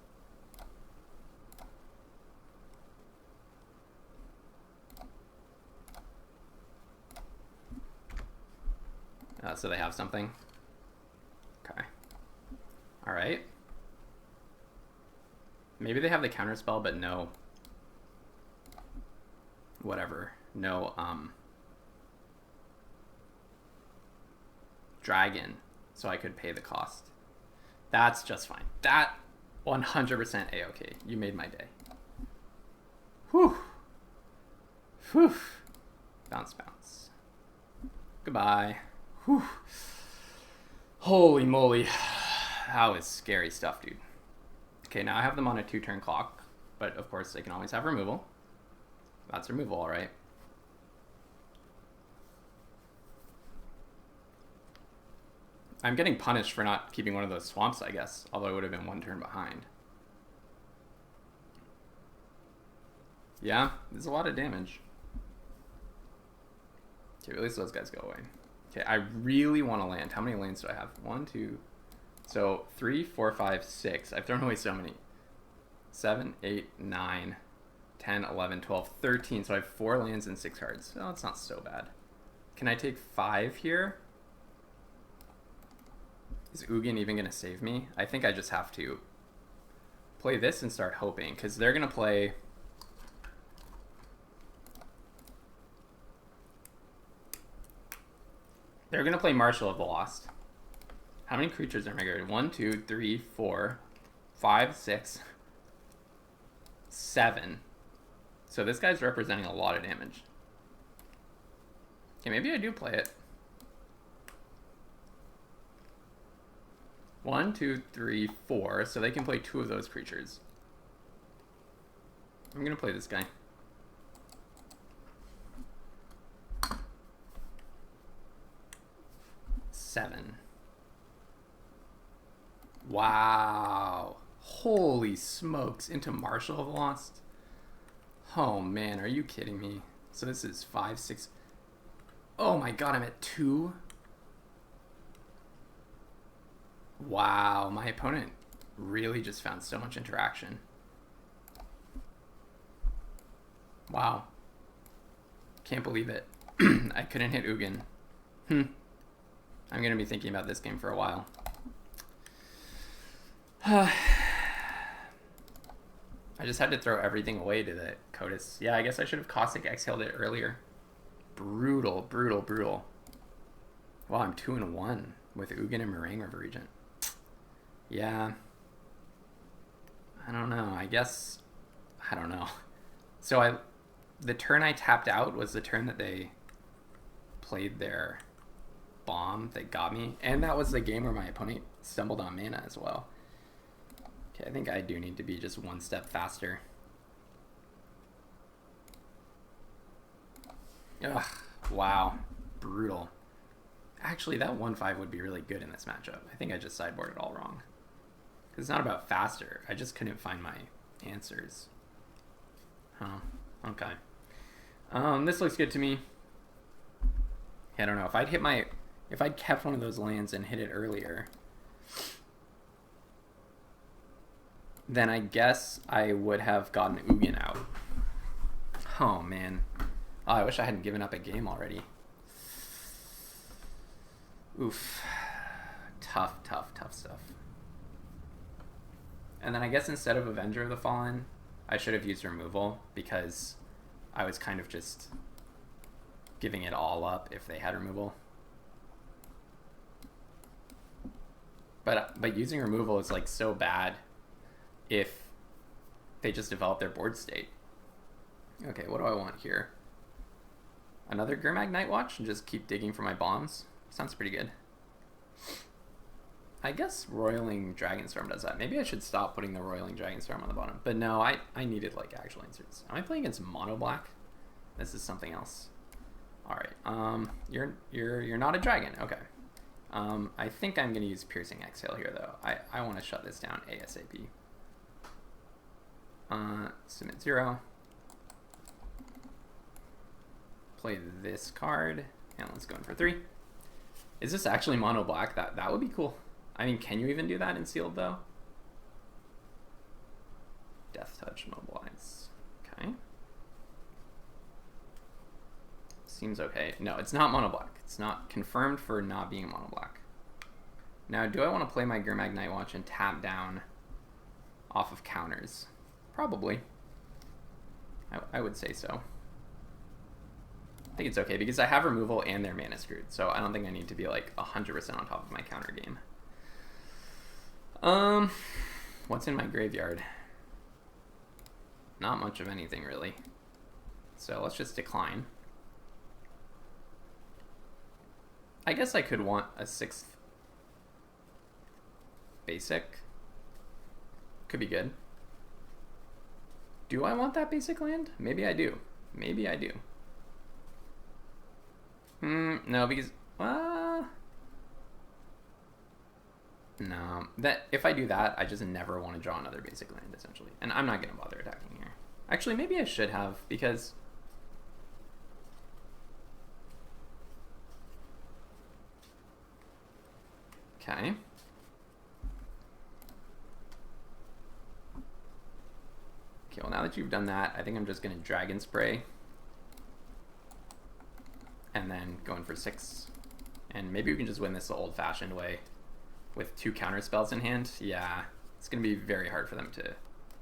So they have something. Okay. Alright. Maybe they have the counter spell, but no. whatever. No dragon, so I could pay the cost. That's just fine. That 100% a-okay. You made my day. Whew. Whew. Bounce, bounce. Goodbye. Whew. Holy moly. That was scary stuff, dude. Okay, now I have them on a 2-turn clock, but of course they can always have removal. That's removal, all right. I'm getting punished for not keeping one of those swamps, I guess, although I would have been 1 turn behind. Yeah, there's a lot of damage. Okay, at least those guys go away. Okay, I really want to land. How many lands do I have? 1, 2... So 3, 4, 5, 6. I've thrown away so many. 7, 8, 9, 10, 11, 12, 13. So I have 4 lands and 6 cards. Oh, it's not so bad. Can I take 5 here? Is Ugin even going to save me? I think I just have to play this and start hoping, because they're going to play... They're going to play Marshal of the Lost. How many creatures are my guard? 1, 2, 3, 4, 5, 6, 7. So this guy's representing a lot of damage. Okay, maybe I do play it. 1, 2, 3, 4. So they can play 2 of those creatures. I'm going to play this guy. Seven. Wow. Holy smokes. Into Marshal of the Lost. Oh man, are you kidding me? So this is 5, 6. Oh my god, I'm at 2. Wow, my opponent really just found so much interaction. Wow. Can't believe it. I couldn't hit Ugin. I'm going to be thinking about this game for a while. I just had to throw everything away to the Codas. Yeah, I guess I should have Caustic Exhaled it earlier. Brutal, brutal, brutal. Wow, I'm 2-1 with Ugin and Meringue River Regent. Yeah. I don't know. I guess... I don't know. So the turn I tapped out was the turn that they played their bomb that got me. And that was the game where my opponent stumbled on mana as well. Okay, I think I do need to be just 1 step faster. Ugh, wow. Brutal. Actually, that 1-5 would be really good in this matchup. I think I just sideboarded all wrong. Because it's not about faster. I just couldn't find my answers. Huh. Okay. This looks good to me. I don't know. If I'd kept one of those lands and hit it earlier, then I guess I would have gotten Ugin out. Oh, man. Oh, I wish I hadn't given up a game already. Oof. Tough, tough, tough stuff. And then I guess instead of Avenger of the Fallen, I should have used removal, because I was kind of just giving it all up if they had removal. But using removal is like so bad if they just develop their board state. Okay, what do I want here? Another Gurmag Nightwatch and just keep digging for my bombs? Sounds pretty good. I guess Roiling Dragonstorm does that. Maybe I should stop putting the Roiling Dragonstorm on the bottom. But no, I needed like actual inserts. Am I playing against mono black? This is something else. Alright, you're not a dragon. Okay. I think I'm gonna use Piercing Exhale here though. I wanna shut this down ASAP. Submit 0. Play this card. And let's go in for 3. Is this actually mono black? That would be cool. I mean, can you even do that in sealed though? Death Touch, mobilize. Okay. Seems okay. No, it's not mono black. It's not confirmed for not being mono black. Now, do I want to play my Gurmag Nightwatch and tap down off of counters? Probably. I would say so. think it's okay because I have removal and they're mana screwed, so I don't think I need to be like 100% on top of my counter game. What's in my graveyard? Not much of anything really. So let's just decline. I guess I could want a 6th basic. Could be good. Do I want that basic land? Maybe I do. Maybe I do. No, because no. That if I do that, I just never want to draw another basic land essentially, and I'm not gonna bother attacking here. Actually, maybe I should have because. Okay. Okay, well now that you've done that, I think I'm just gonna Dragon Spray. And then going for 6. And maybe we can just win this the old-fashioned way with 2 counter spells in hand. Yeah, it's gonna be very hard for them to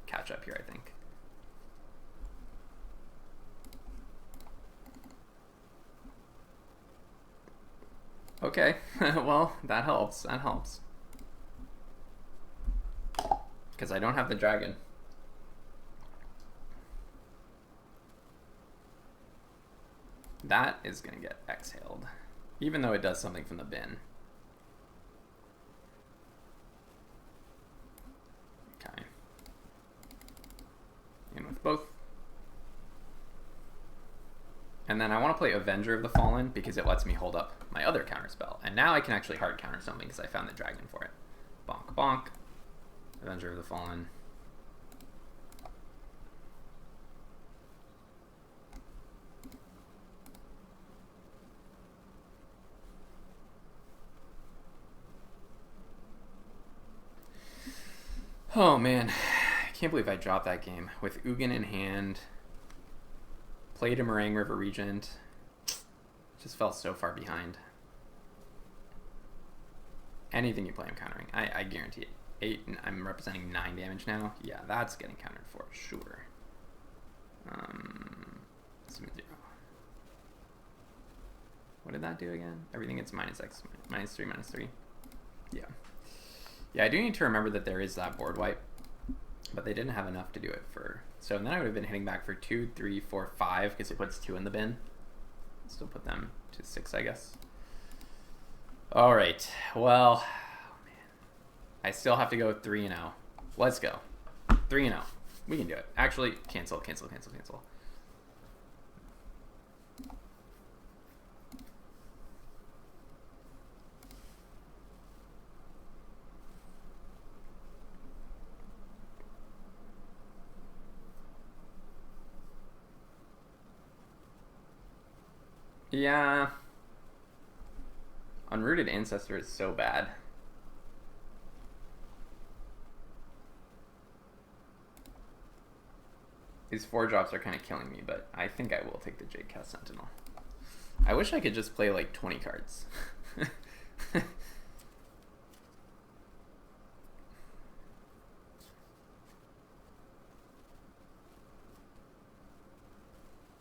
catch up here, I think. Okay, well, that helps. That helps. Because I don't have the dragon. That is going to get exhaled, even though it does something from the bin. Okay. In with both. And then I want to play Avenger of the Fallen because it lets me hold up my other counterspell. And now I can actually hard counter something because I found the dragon for it. Bonk, bonk. Avenger of the Fallen. Oh man, I can't believe I dropped that game. With Ugin in hand, played a Meringue River Regent, just fell so far behind. Anything you play I'm countering, I guarantee it. 8, and I'm representing 9 damage now. Yeah, that's getting countered for sure. 0. What did that do again? Everything gets -X, -3, -3. Yeah. Yeah, I do need to remember that there is that board wipe, but they didn't have enough to do it for. So then I would have been hitting back for 2, 3, 4, 5 because it puts 2 in the bin. Still put them to 6, I guess. All right. Well, oh man, I still have to go 3-0. Let's go. 3-0. We can do it. Actually, cancel, cancel, cancel, cancel. Yeah. Unrooted Ancestor is so bad. These 4-drops are kind of killing me, but I think I will take the Jadecast Sentinel. I wish I could just play like 20 cards.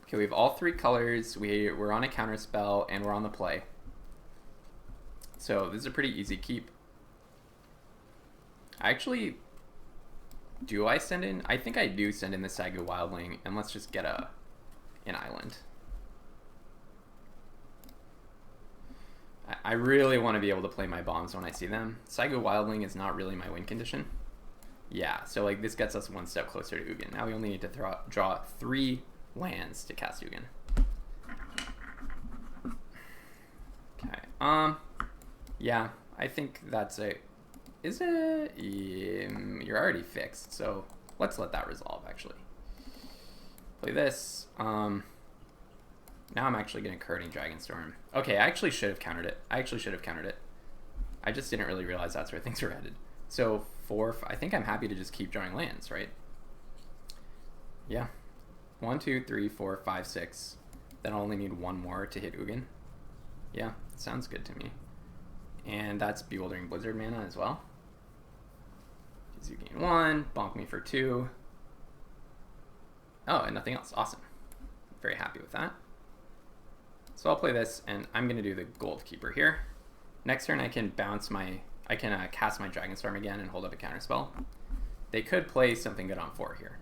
Okay, we have all 3 colors, we're on a counter spell, and we're on the play. So this is a pretty easy keep. Actually, do I send in? I think I do send in the Sagu Wildling, and let's just get an island. I really want to be able to play my bombs when I see them. Sagu Wildling is not really my win condition. Yeah, so like this gets us 1 step closer to Ugin. Now we only need to draw 3 lands to cast Ugin. Okay. Yeah, I think that's a. Is it? You're already fixed, so let's let that resolve. Actually, play this. Now I'm actually gonna Curtain Dragonstorm. Okay, I actually should have countered it. I just didn't really realize that's where things were headed. So 4. I think I'm happy to just keep drawing lands, right? Yeah. 1, 2, 3, 4, 5, 6. Then I'll only need 1 more to hit Ugin. Yeah, sounds good to me. And that's Bewildering Blizzard mana as well. Because you gain 1, bonk me for 2. Oh, and nothing else. Awesome. Very happy with that. So I'll play this, and I'm going to do the Gold Keeper here. Next turn, I can cast my Dragonstorm again and hold up a counterspell. They could play something good on 4 here.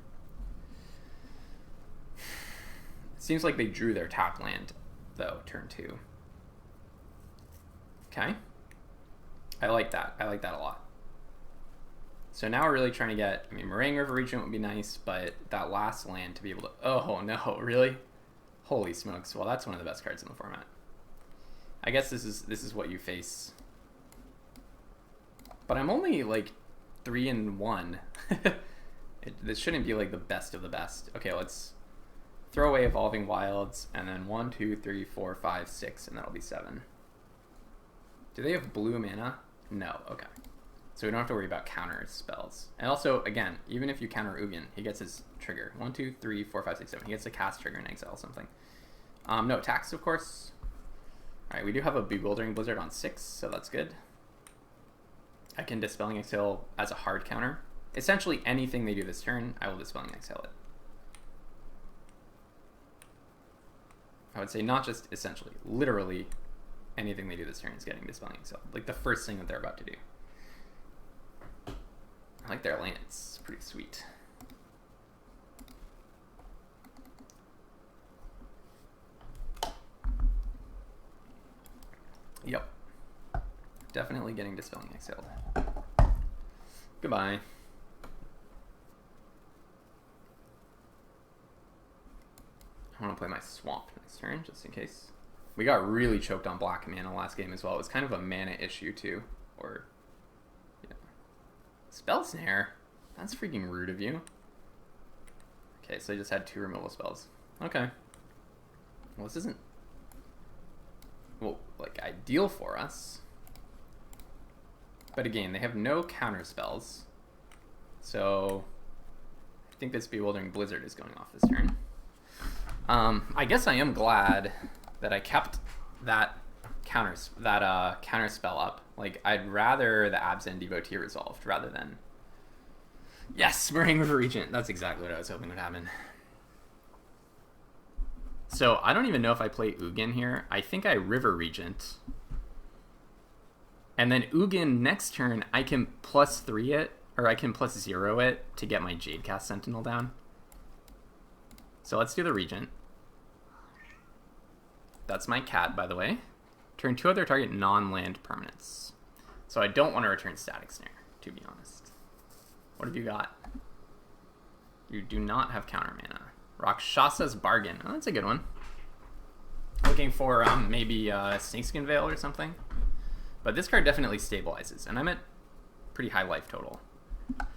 It seems like they drew their top land, though, turn 2. Okay. I like that. I like that a lot. So now we're really trying to get, I mean, Meringue River Regent would be nice, but that last land to be able to, oh no, really? Holy smokes. Well, that's one of the best cards in the format. I guess this is what you face. But I'm only like 3-1. This shouldn't be like the best of the best. Okay, let's throw away Evolving Wilds, and then 1, 2, 3, 4, 5, 6, and that'll be 7. Do they have blue mana? No, okay. So we don't have to worry about counter spells. And also, again, even if you counter Ugin, he gets his trigger. 1, 2, 3, 4, 5, 6, 7. He gets a cast trigger and exile something. No attacks, of course. Alright, we do have a Bewildering Blizzard on 6, so that's good. I can Dispelling Exhale as a hard counter. Essentially anything they do this turn, I will Dispelling Exhale it. I would say not just essentially, literally anything they do this turn is getting Dispelling Exhale. Like the first thing that they're about to do. I like their land, it's pretty sweet. Yep. Definitely getting Dispelling Exhaled. Goodbye. I want to play my Swamp next turn, just in case. We got really choked on black mana last game as well. It was kind of a mana issue, too. Or, yeah. Spell Snare? That's freaking rude of you. Okay, so I just had 2 removal spells. Okay. Well, this isn't, well, like, ideal for us. But again, they have no counter spells. So, I think this Bewildering Blizzard is going off this turn. I guess I am glad that I kept that counter spell up. Like, I'd rather the Abzan Devotee resolved rather than... Yes, Meringue River Regent. That's exactly what I was hoping would happen. So, I don't even know if I play Ugin here. I think I River Regent. And then Ugin next turn, I can +3 it, or I can +0 it to get my Jadecast Sentinel down. So let's do the Regent. That's my cat, by the way. Turn 2 other target non-land permanents. So I don't want to return Static Snare, to be honest. What have you got? You do not have counter mana. Rakshasa's Bargain. Oh, that's a good one. Looking for maybe Snakeskin Veil or something. But this card definitely stabilizes, and I'm at pretty high life total. Okay,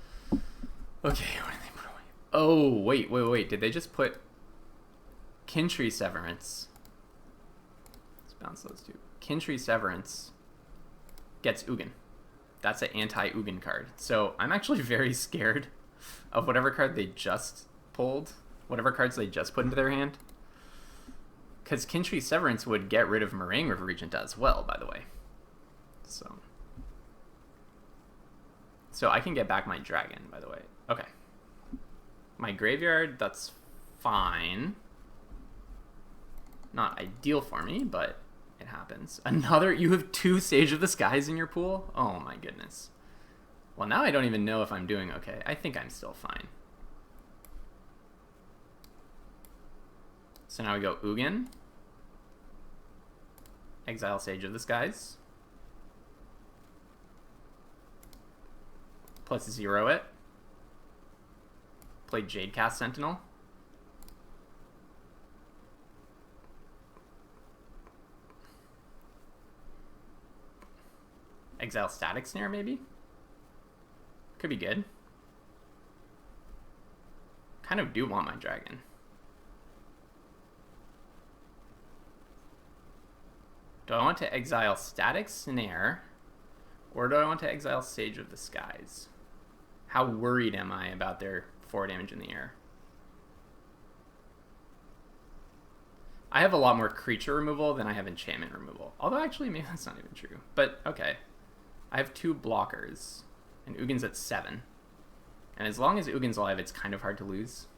what did they put away? Oh, wait. Did they just put Kintree Severance? Let's bounce those 2. Kintree Severance gets Ugin. That's an anti-Ugin card. So I'm actually very scared of whatever card they just pulled, whatever cards they just put into their hand. Because Kintree Severance would get rid of Meringue River Regent as well, by the way. So I can get back my dragon, by the way. Okay. My graveyard, that's fine. Not ideal for me, but it happens. Another, you have 2 Sage of the Skies in your pool? Oh my goodness. Well, now I don't even know if I'm doing okay. I think I'm still fine. So now we go Ugin. Exile Sage of the Skies. +0 it. Play Jadecast Sentinel. Exile Static Snare, maybe? Could be good. Kind of do want my dragon. Do I want to exile Static Snare, or do I want to exile Sage of the Skies? How worried am I about their 4 damage in the air? I have a lot more creature removal than I have enchantment removal. Although, actually, maybe that's not even true. But, okay. I have 2 blockers, and Ugin's at 7. And as long as Ugin's alive, it's kind of hard to lose.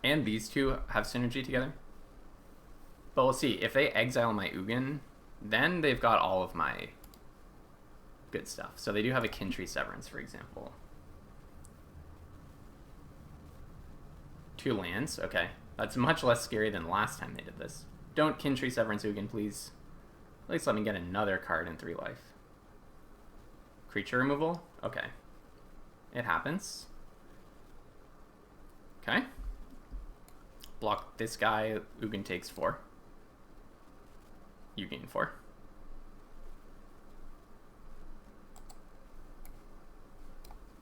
And these 2 have synergy together. But we'll see. If they exile my Ugin, then they've got all of my good stuff. So they do have a Kin Tree Severance, for example. 2 lands. Okay. That's much less scary than last time they did this. Don't Kin Tree Severance Ugin, please. At least let me get another card in 3 life. Creature removal? Okay. It happens. Okay. Block this guy. Ugin takes 4. You gain 4.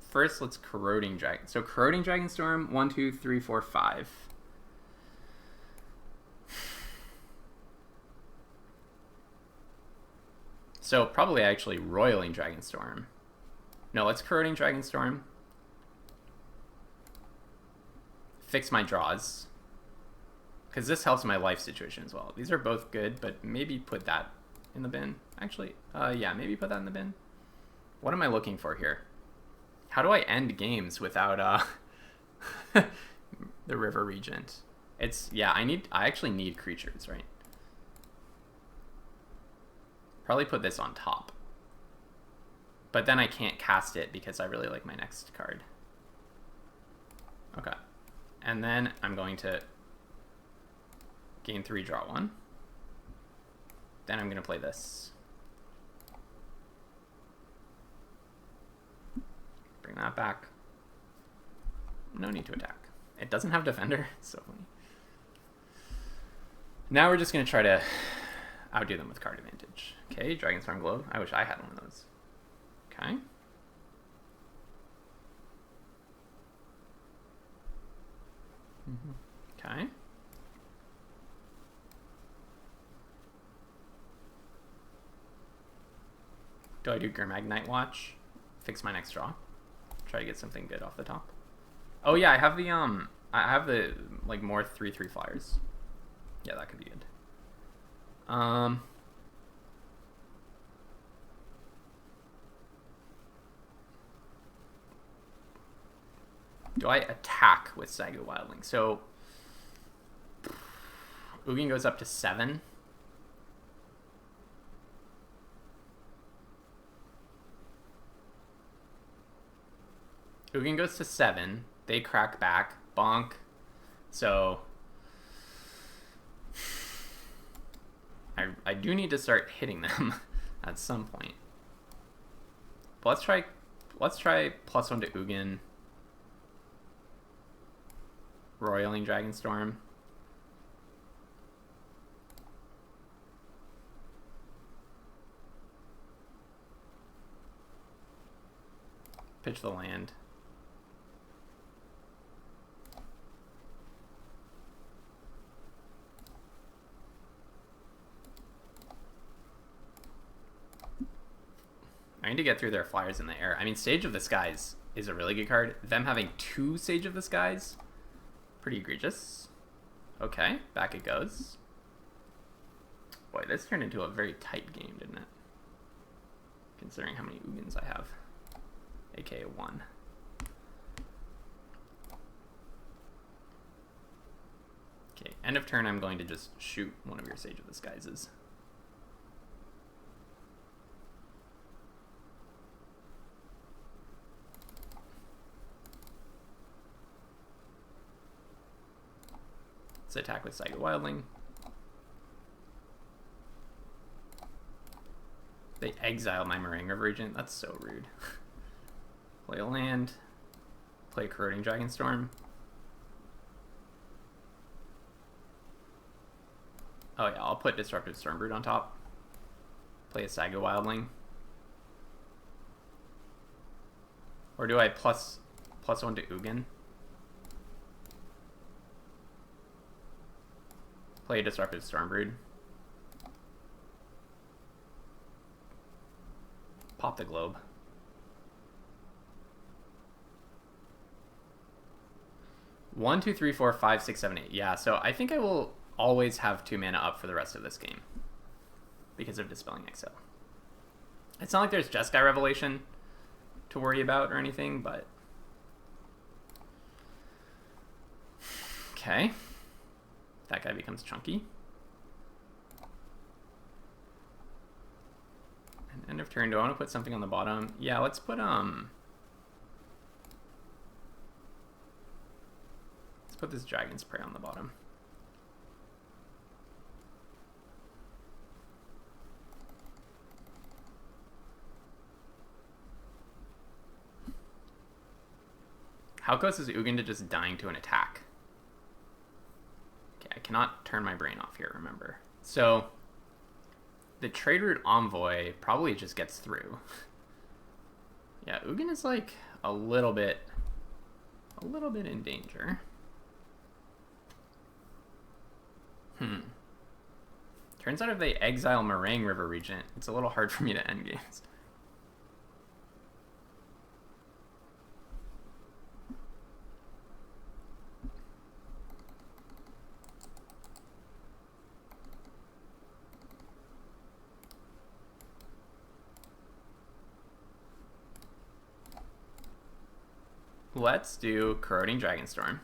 First, let's Corroding Dragon. So Corroding Dragonstorm, 1, 2, 3, 4, 5. So probably actually Roiling Dragonstorm. No, let's Corroding Dragonstorm. Fix my draws. Because this helps my life situation as well. These are both good, but maybe put that in the bin. Actually, yeah, maybe put that in the bin. What am I looking for here? How do I end games without the River Regent? It's, yeah, I actually need creatures, right? Probably put this on top. But then I can't cast it because I really like my next card. Okay. And then I'm going to gain 3, draw 1. Then I'm going to play this. Bring that back. No need to attack. It doesn't have Defender. It's so funny. Now we're just going to try to outdo them with card advantage. Okay, Dragonstorm Globe. I wish I had one of those. Okay. Okay. Do I do Gurmagnite Watch? Fix my next draw. Try to get something good off the top. Oh yeah, I have the like more 3/3 flyers. Yeah, that could be good. Do I attack with Saga Wildling? So Ugin goes up to 7. Ugin goes to 7. They crack back. Bonk. So I do need to start hitting them at some point. But let's try +1 to Ugin. Roiling Dragonstorm. Pitch the land. I need to get through their flyers in the air. I mean, Sage of the Skies is a really good card. Them having 2 Sage of the Skies, pretty egregious. Okay, back it goes. Boy, this turned into a very tight game, didn't it? Considering how many Ugins I have. AKA 1. Okay, end of turn, I'm going to just shoot one of your Sage of the Skies. Let's attack with Saga Wildling. They exile my Moringa Regent. That's so rude. Play a land. Play Corroding Dragonstorm. Oh yeah, I'll put Disruptive Stormbrood on top. Play a Saga Wildling. Or do I +1 to Ugin? Play a Disruptive Stormbrood. Pop the Globe. One, two, three, four, 5, 6, 7, 8. Yeah, so I think I will always have 2 mana up for the rest of this game because of Dispelling Exile. It's not like there's Jeskai Revelation to worry about or anything, but okay. That guy becomes chunky. End of turn. Do I want to put something on the bottom? Yeah, let's put this Dragon's Prey on the bottom. How close is Ugin to just dying to an attack? Okay, I cannot turn my brain off here, remember. So, the trade route Envoy probably just gets through. Yeah, Ugin is like a little bit in danger. Turns out if they exile Meringue River Regent, it's a little hard for me to end games. Let's do Corroding Dragonstorm.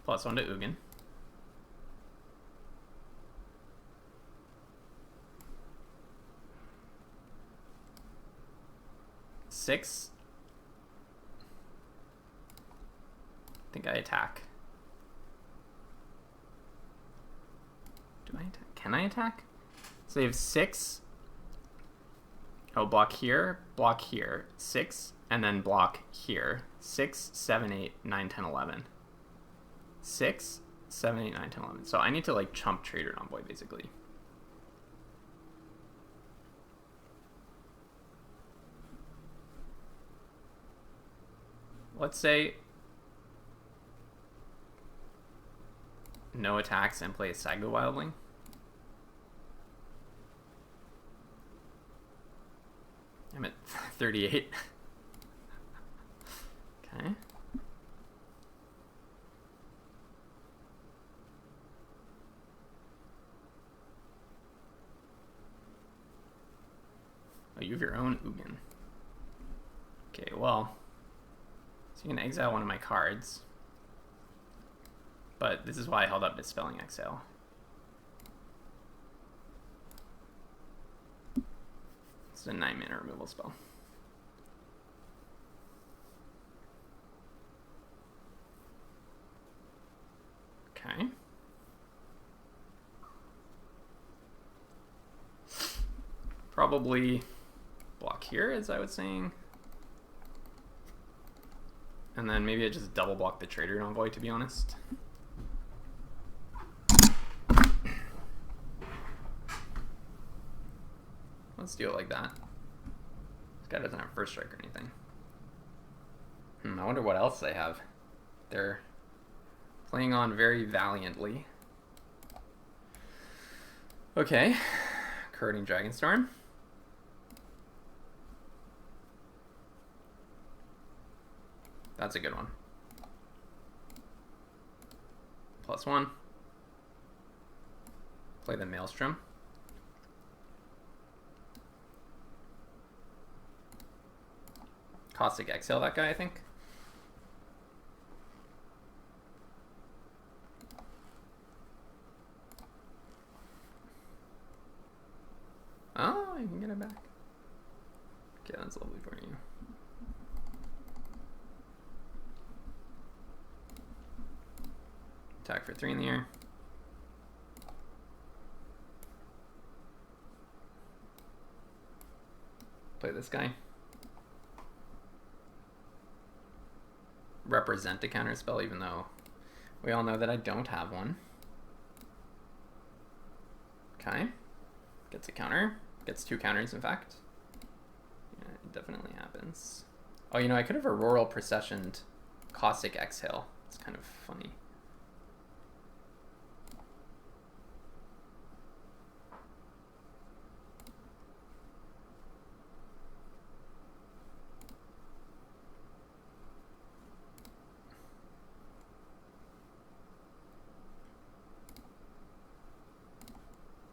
+1 to Ugin. Six. I think I attack. Do I attack? Can I attack? So you have 6. Oh, block here, 6, and then block here. 6, 7, 8, 9, 10, 11. 6, 7, 8, 9, 10, 11. So I need to like chump Trader Envoy basically. Let's say no attacks and play a Saga Wildling. I'm at 38. Okay. Oh, you have your own Ugin. Okay, well, so you can exile one of my cards. But this is why I held up Dispelling Exile. It's a 9-mana removal spell. Okay. Probably block here, as I was saying. And then maybe I just double block the Trader Envoy, to be honest. Let's do it like that. This guy doesn't have first strike or anything. I wonder what else they have. They're playing on very valiantly. Okay. Corroding Dragonstorm. That's a good one. +1. Play the Maelstrom. Caustic Exhale that guy, I think. Oh, you can get it back. Okay, that's lovely for you. Attack for 3 in the air. Play this guy. Represent a counter spell, even though we all know that I don't have one. Okay. Gets a counter. Gets 2 counters, in fact. Yeah, it definitely happens. Oh, you know, I could have Auroral Processioned Caustic Exhale. It's kind of funny.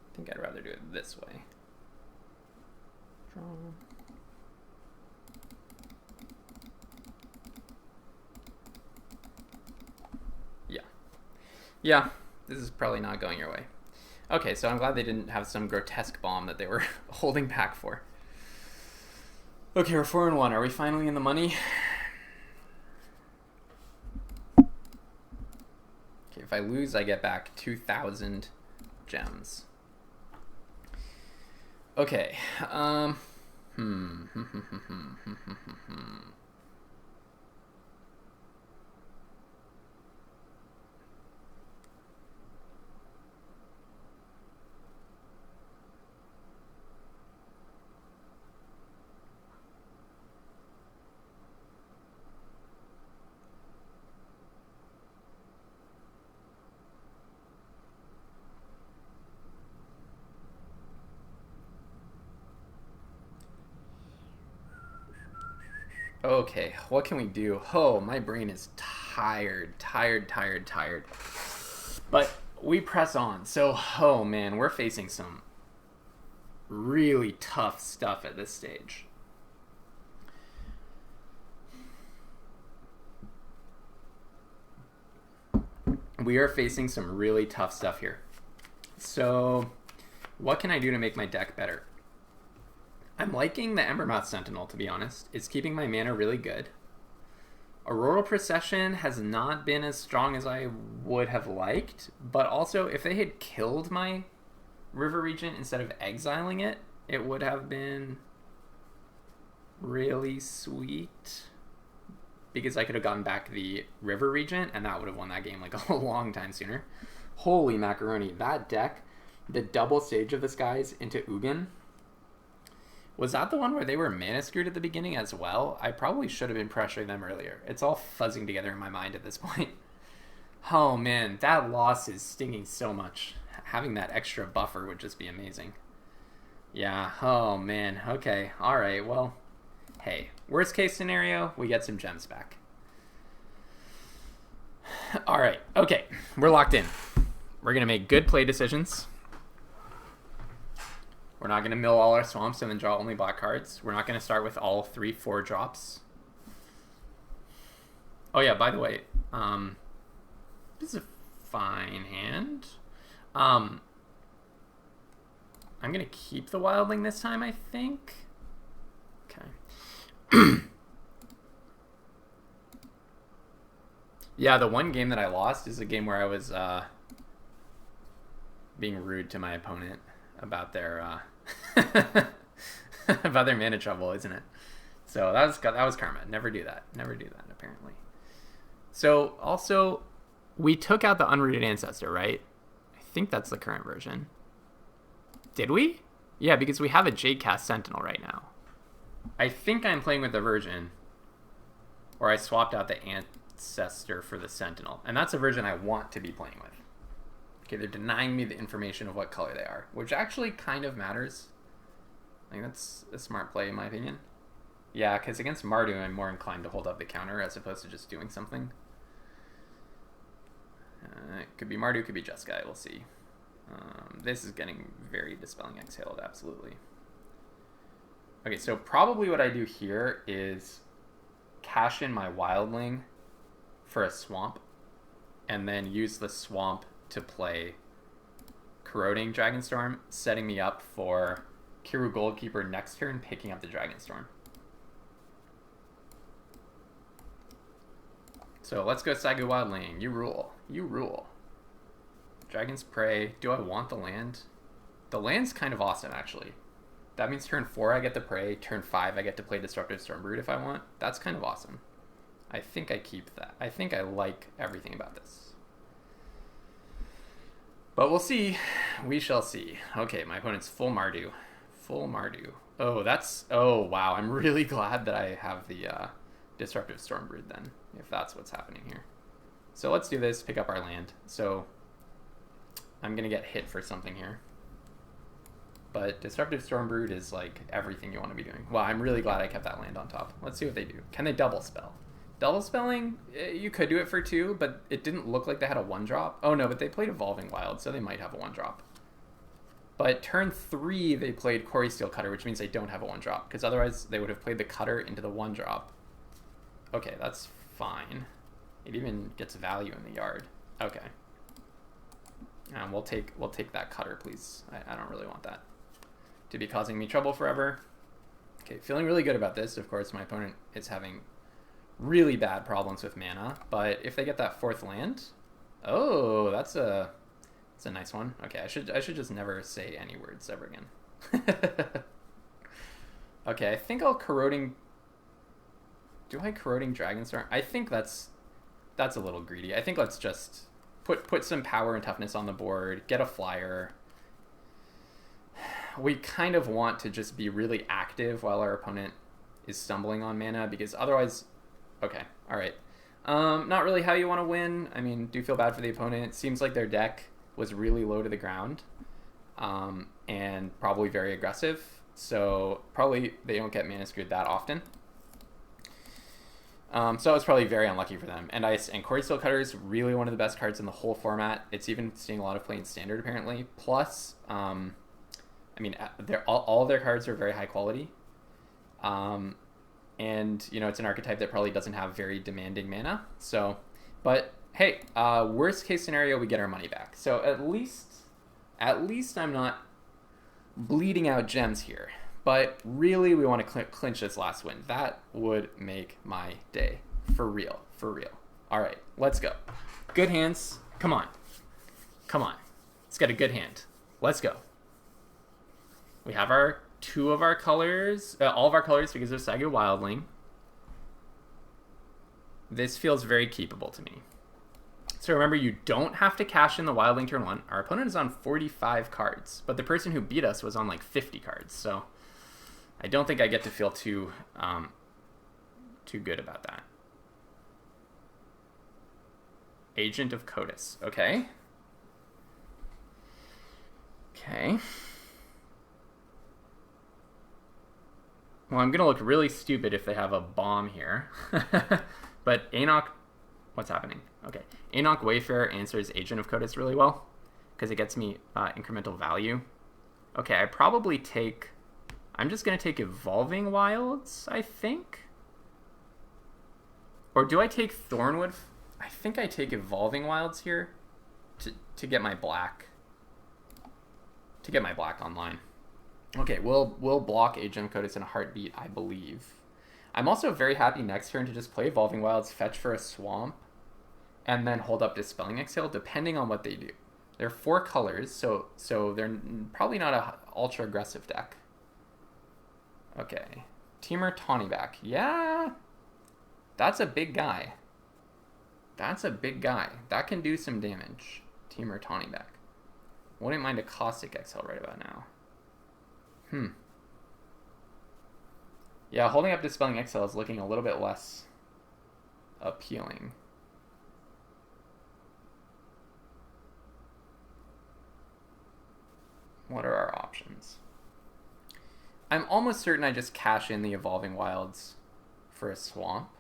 I think I'd rather do it this way. Draw. Yeah, this is probably not going your way. Okay, so I'm glad they didn't have some grotesque bomb that they were holding back for. Okay, we're 4-1. Are we finally in the money? Okay, if I lose, I get back 2,000 gems. Okay. Okay, what can we do? Oh, my brain is tired. But we press on. So, oh man, we're facing some really tough stuff at this stage. We are facing some really tough stuff here. So, what can I do to make my deck better? I'm liking the Embermouth Sentinel, to be honest. It's keeping my mana really good. Auroral Procession has not been as strong as I would have liked, but also if they had killed my River Regent instead of exiling it, it would have been really sweet, because I could have gotten back the River Regent and that would have won that game like a long time sooner. Holy macaroni, that deck, the double Sage of the Skies into Ugin. Was that the one where they were mana screwed at the beginning as well? I probably should have been pressuring them earlier. It's all fuzzing together in my mind at this point. Oh man, that loss is stinging so much. Having that extra buffer would just be amazing. Yeah, oh man, okay, alright, well, hey, worst case scenario, we get some gems back. Alright, okay, we're locked in. We're gonna make good play decisions. We're not going to mill all our swamps and then draw only black cards. We're not going to start with all 3 4-drops. Oh yeah, by the way, this is a fine hand. I'm going to keep the Wildling this time, I think. Okay. Yeah, the one game that I lost is a game where I was being rude to my opponent about their about their mana trouble, isn't it? So that was karma. Never do that. Never do that, apparently. So also, we took out the Unrooted Ancestor, right? I think that's the current version. Did we? Yeah, because we have a Jadecast Sentinel right now. I think I'm playing with the version, or I swapped out the Ancestor for the Sentinel, and that's a version I want to be playing with. Okay, they're denying me the information of what color they are, which actually kind of matters. I think that's a smart play in my opinion. Yeah, because against Mardu, I'm more inclined to hold up the counter as opposed to just doing something. It could be Mardu, could be Jeskai, we'll see. This is getting very Dispelling Exhaled, absolutely. Okay, so probably what I do here is cash in my Wildling for a swamp, and then use the swamp to play Corroding Dragonstorm, setting me up for Kiru Goldkeeper next turn, picking up the Dragonstorm. So let's go Sagu Wildling. You rule. You rule. Dragon's Prey. Do I want the land? The land's kind of awesome, actually. That means turn 4 I get to Prey, turn 5 I get to play Disruptive Stormbrood if I want. That's kind of awesome. I think I keep that. I think I like everything about this. But we'll see. We shall see. Okay, my opponent's full Mardu. Full Mardu. Oh, that's... Oh, wow. I'm really glad that I have the Disruptive Stormbrood then, if that's what's happening here. So let's do this, pick up our land. So I'm going to get hit for something here. But Disruptive Stormbrood is like everything you want to be doing. Well, I'm really glad I kept that land on top. Let's see what they do. Can they double spell? Double spelling, you could do it for 2, but it didn't look like they had a 1-drop. Oh no, but they played Evolving Wild, so they might have a 1-drop. But turn 3, they played Quarry Steel Cutter, which means they don't have a 1-drop, because otherwise they would have played the Cutter into the 1-drop. Okay, that's fine. It even gets value in the yard. Okay. We'll take that cutter, please. I don't really want that to be causing me trouble forever. Okay, feeling really good about this. Of course, my opponent is having really bad problems with mana, but if they get that 4th land, oh, that's a nice one. Okay, I should just never say any words ever again. Okay, I think I'll corroding. Do I corroding Dragonstorm? I think that's a little greedy. I think let's just put some power and toughness on the board, get a flyer. We kind of want to just be really active while our opponent is stumbling on mana, because otherwise, okay, all right. Not really how you want to win. I mean, do feel bad for the opponent. Seems like their deck was really low to the ground, and probably very aggressive. So probably they don't get mana screwed that often. So it was probably very unlucky for them. And Quarry Steel Cutter is really one of the best cards in the whole format. It's even seeing a lot of play in Standard apparently. Plus, I mean, all their cards are very high quality. And you know, it's an archetype that probably doesn't have very demanding mana. So, but hey, worst case scenario, we get our money back. So at least I'm not bleeding out gems here. But really, we want to clinch this last win. That would make my day. For real. For real. All right, let's go. Good hands. Come on. Come on. Let's get a good hand. Let's go. We have our all of our colors because of Saga Wildling. This feels very keepable to me. So remember, you don't have to cash in the Wildling turn 1. Our opponent is on 45 cards, but the person who beat us was on like 50 cards. So I don't think I get to feel too good about that. Agent of Codis. Okay. Okay. Well, I'm going to look really stupid if they have a bomb here. But Enoch... What's happening? Okay. Enoch Wayfarer answers Agent of Codis really well, because it gets me incremental value. Okay, I probably take... I'm just going to take Evolving Wilds, I think? Or do I take Thornwood? I think I take Evolving Wilds here to get my black. To get my black online. Okay, we'll block Agent of Codis in a heartbeat, I believe. I'm also very happy next turn to just play Evolving Wilds, fetch for a swamp, and then hold up Dispelling Exhale, depending on what they do. They're 4 colors, so they're probably not a ultra aggressive deck. Okay, Temur Tawnyback. Yeah, that's a big guy. That's a big guy. That can do some damage. Temur Tawnyback. Wouldn't mind a Caustic Exhale right about now. Yeah, holding up Dispelling Exhale is looking a little bit less appealing. What are our options? I'm almost certain I just cash in the Evolving Wilds for a swamp.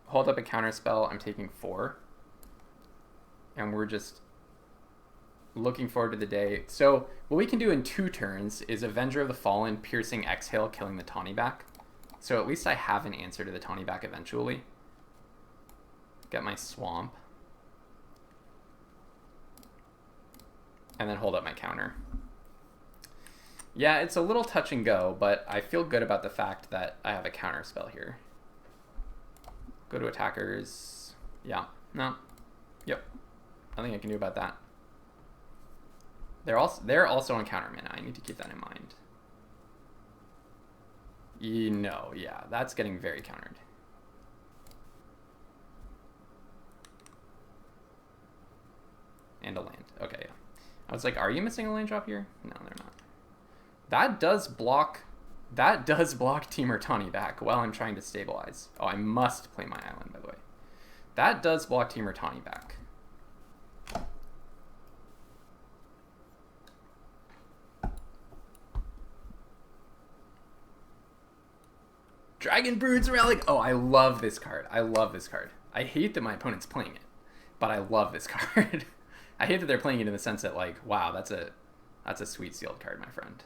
Hold up a counterspell, I'm taking 4. And we're just looking forward to the day. So what we can do in 2 turns is Avenger of the Fallen, Piercing Exhale, killing the Tawnyback. So at least I have an answer to the Tawnyback eventually. Get my swamp. And then hold up my counter. Yeah, it's a little touch and go, but I feel good about the fact that I have a counter spell here. Go to attackers. Yeah. No. Yep. Nothing I can do about that. They're also on counter mana. I need to keep that in mind. No, yeah, that's getting very countered. And a land. Okay, yeah. I was like, are you missing a land drop here? No, they're not. That does block Temur Tawnyback while I'm trying to stabilize. Oh, I must play my island, by the way. That does block Temur Tawnyback. Dragon Brood's Relic. Oh, I love this card. I love this card. I hate that my opponent's playing it, but I love this card. I hate that they're playing it in the sense that, like, wow, that's a sweet sealed card, my friend.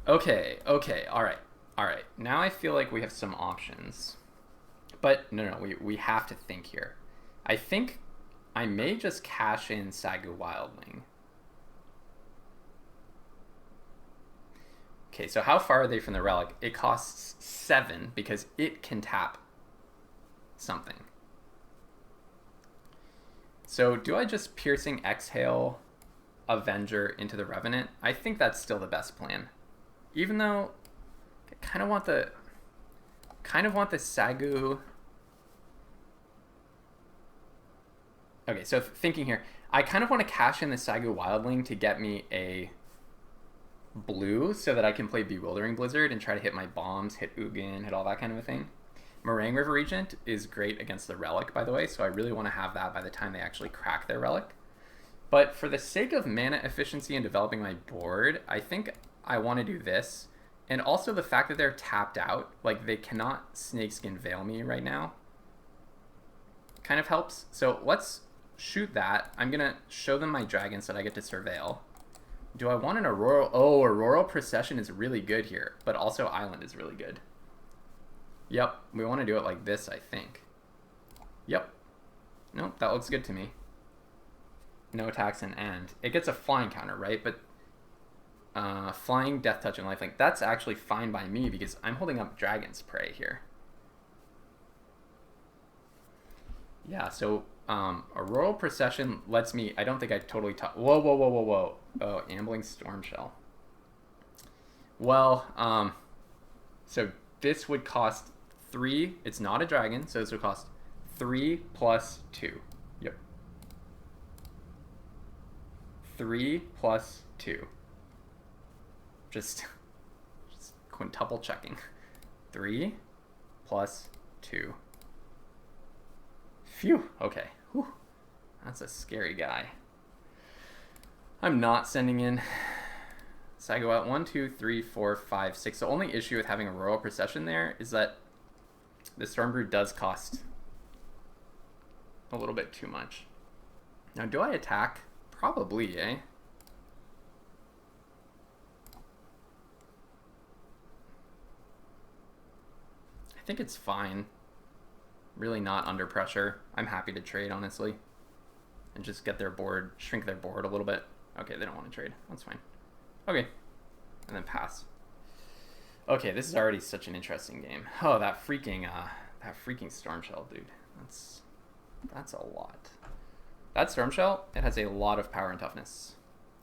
Okay, all right. All right, now I feel like we have some options. But no, we have to think here. I think I may just cash in Sagu Wildling. Okay, so how far are they from the relic? It costs 7 because it can tap something. So do I just Piercing Exhale Avenger into the Revenant? I think that's still the best plan. Even though I kind of want the Sagu. Okay, so thinking here, I kind of want to cash in the Sagu Wildling to get me a blue so that I can play Bewildering Blizzard and try to hit my bombs, hit Ugin, hit all that kind of a thing. Meringue River Regent is great against the Relic, by the way, so I really want to have that by the time they actually crack their Relic. But for the sake of mana efficiency and developing my board, I think I want to do this. And also the fact that they're tapped out, like they cannot Snakeskin Veil me right now, kind of helps. So let's shoot that. I'm going to show them my dragons that I get to surveil. Do I want an Auroral? Oh, Auroral Procession is really good here, but also Island is really good. Yep, we want to do it like this, I think. Yep. Nope, that looks good to me. No attacks and end. It gets a flying counter, right? But flying, Death Touch, and Lifelink, that's actually fine by me because I'm holding up Dragon's Prey here. Yeah, so Auroral Procession lets me, I don't think I totally whoa. Oh, Ambling Stormshell. Well, so this would cost 3. It's not a dragon, so this would cost 3 plus 2. Yep. 3 plus 2. Just quintuple checking. 3 plus 2. Phew. Okay. Whew. That's a scary guy. I'm not sending in. So I go out 1, 2, 3, 4, 5, 6. The only issue with having a Royal Procession there is that the Stormbrew does cost a little bit too much. Now, do I attack? Probably, eh? I think it's fine. Really not under pressure. I'm happy to trade, honestly. And just get their board, shrink their board a little bit. Okay, they don't want to trade. That's fine. Okay. And then pass. Okay, this is already such an interesting game. Oh, that freaking Stormshell, dude. That's a lot. That Stormshell, it has a lot of power and toughness.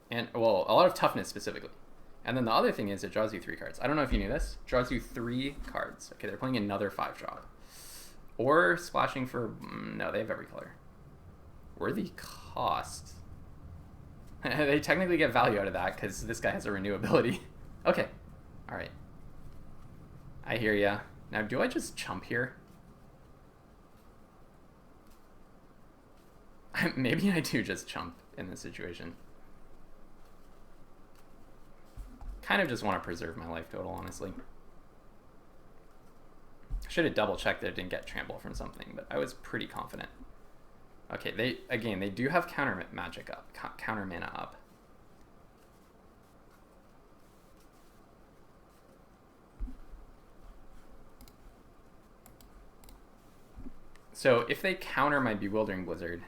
And, well, a lot of toughness specifically. And then the other thing is it draws you 3 cards. I don't know if you knew this. It draws you 3 cards. Okay, they're playing another 5-drop. Or splashing for... No, they have every color. Worthy cost. They technically get value out of that because this guy has a renew ability. Okay. Alright. I hear ya. Now, do I just chump here? Maybe I do just chump in this situation. Kind of just want to preserve my life total, honestly. I should have double checked that it didn't get trample from something, but I was pretty confident. Okay, they do have counter magic up, counter mana up. So if they counter my Bewildering Blizzard,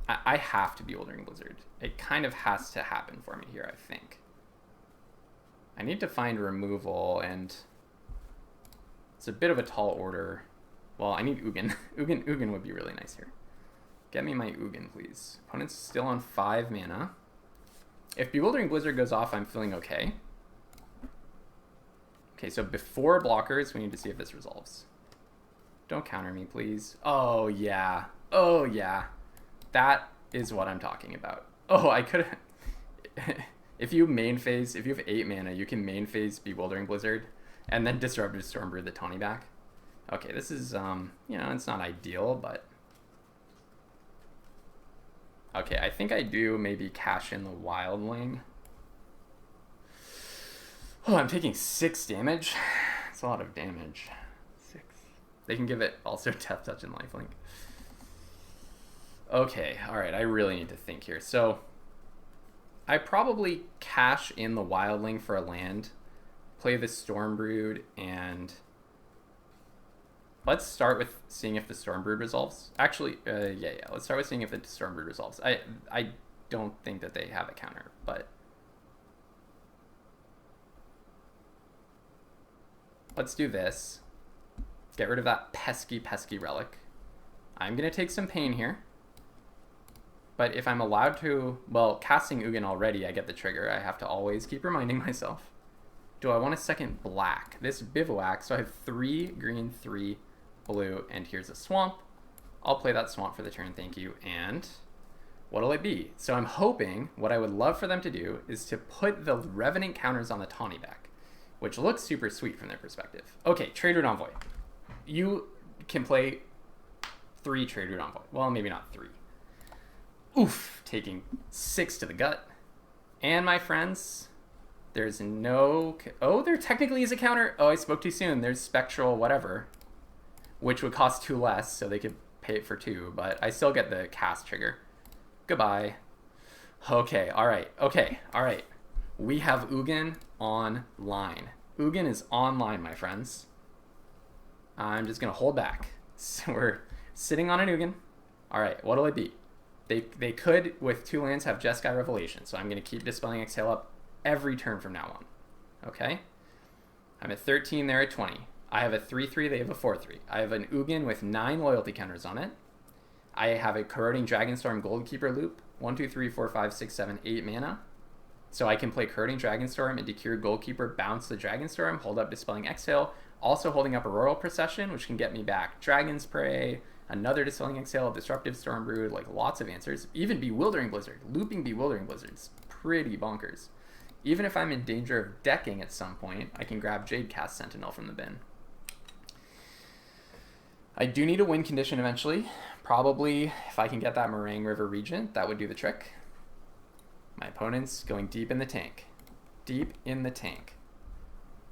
I have to Bewildering Blizzard. It kind of has to happen for me here, I think. I need to find removal, and it's a bit of a tall order. Well, I need Ugin. Ugin would be really nice here. Get me my Ugin, please. Opponent's still on 5 mana. If Bewildering Blizzard goes off, I'm feeling okay. Okay, so before blockers, we need to see if this resolves. Don't counter me, please. Oh, yeah. Oh, yeah. That is what I'm talking about. Oh, I could have... If you have 8 mana, you can main phase Bewildering Blizzard and then Disruptive Stormbrew the Tawny back. Okay, this is, you know, it's not ideal, but... Okay, I think I do maybe cash in the Wildling. Oh, I'm taking 6 damage. That's a lot of damage. 6. They can give it also Death Touch and Lifelink. Okay, alright, I really need to think here. So, I probably cash in the Wildling for a land, play the Stormbrood, and let's start with seeing if the Stormbrood resolves. Actually, yeah. Let's start with seeing if the Stormbrood resolves. I don't think that they have a counter, but let's do this. Get rid of that pesky relic. I'm going to take some pain here. But if I'm allowed to, well, casting Ugin already, I get the trigger. I have to always keep reminding myself. Do I want a second black? This Bivouac, so I have 3 green, 3 blue, and here's a swamp. I'll play that swamp for the turn, thank you. And what'll it be? So I'm hoping, what I would love for them to do is to put the Revenant counters on the Tawny back, which looks super sweet from their perspective. Okay, Trade Route Envoy. You can play 3 Trade Route Envoy. Well, maybe not 3. Oof, taking 6 to the gut. And my friends, there's no... Oh, there technically is a counter. Oh, I spoke too soon. There's Spectral whatever, which would cost 2 less, so they could pay it for 2, but I still get the cast trigger. Goodbye. Okay, all right. We have Ugin online. Ugin is online, my friends. I'm just going to hold back. So we're sitting on an Ugin. All right, what'll it be? They could, with 2 lands, have Jeskai Revelation, so I'm going to keep Dispelling Exhale up every turn from now on. Okay? I'm at 13, they're at 20. I have a 3/3, they have a 4/3. I have an Ugin with 9 loyalty counters on it. I have a Corroding Dragonstorm Goldkeeper loop, 1, 2, 3, 4, 5, 6, 7, 8 mana. So I can play Corroding Dragonstorm into Cure Goldkeeper, bounce the Dragonstorm, hold up Dispelling Exhale, also holding up a Royal Procession, which can get me back Dragon's Prey, another Dispelling Exhale, Disruptive Stormbrood, like lots of answers. Even Bewildering Blizzard, looping Bewildering Blizzard's pretty bonkers. Even if I'm in danger of decking at some point, I can grab Jadecast Sentinel from the bin. I do need a win condition eventually. Probably, if I can get that Meringue River Regent, that would do the trick. My opponent's going deep in the tank. Deep in the tank.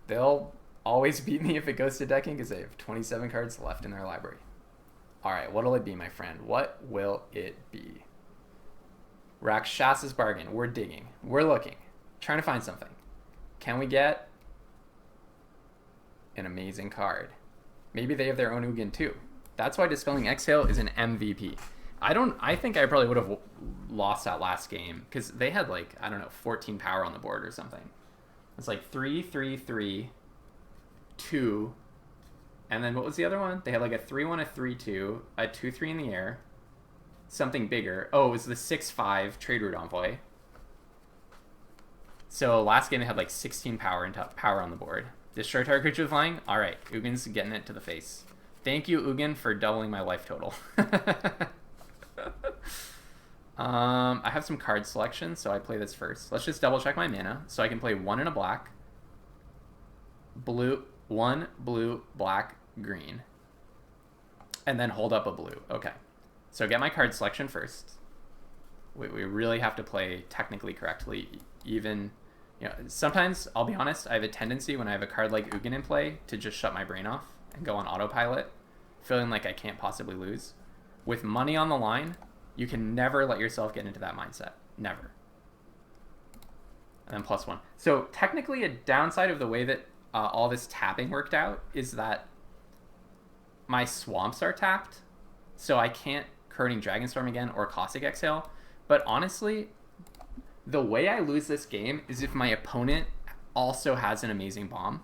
They'll always beat me if it goes to decking because they have 27 cards left in their library. Alright, what'll it be, my friend? What will it be? Rakshas's Bargain. We're digging. We're looking. Trying to find something. Can we get an amazing card? Maybe they have their own Ugin too. That's why Dispelling Exhale is an MVP. I think I probably would have lost that last game because they had like, I don't know, 14 power on the board or something. It's like 3, 3, 3, 2, and then what was the other one? They had like a 3-1, a 3-2, a 2-3 in the air, something bigger. Oh, it was the 6-5 Trade Route Envoy. So last game they had like 16 power on the board. Destroy target creature with flying? Alright, Ugin's getting it to the face. Thank you, Ugin, for doubling my life total. I have some card selection, so I play this first. Let's just double check my mana. So I can play 1 and a black, blue, 1 blue, black, green, and then hold up a blue. Okay, so get my card selection first. We really have to play technically correctly. Even, sometimes, I'll be honest, I have a tendency when I have a card like Ugin in play to just shut my brain off and go on autopilot, feeling like I can't possibly lose. With money on the line, you can never let yourself get into that mindset. Never. And then +1. So technically a downside of the way that all this tapping worked out is that my swamps are tapped, so I can't Corroding Dragonstorm again or Caustic Exhale. But honestly, the way I lose this game is if my opponent also has an amazing bomb.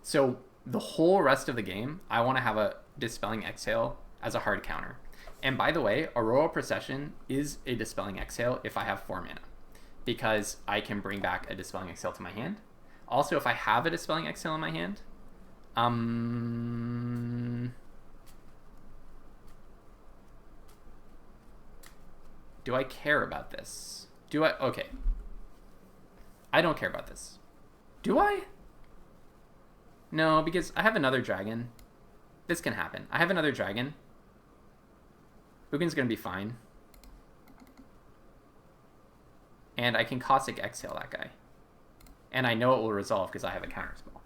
So the whole rest of the game, I want to have a Dispelling Exhale as a hard counter. And by the way, a Royal Procession is a Dispelling Exhale if I have 4 mana, because I can bring back a Dispelling Exhale to my hand. Also, if I have a Dispelling Exhale in my hand, do I care about this? Okay. I don't care about this. Do I? No, because I have another dragon. This can happen. I have another dragon. Ugin's gonna be fine. And I can Caustic Exhale that guy. And I know it will resolve because I have a counterspell.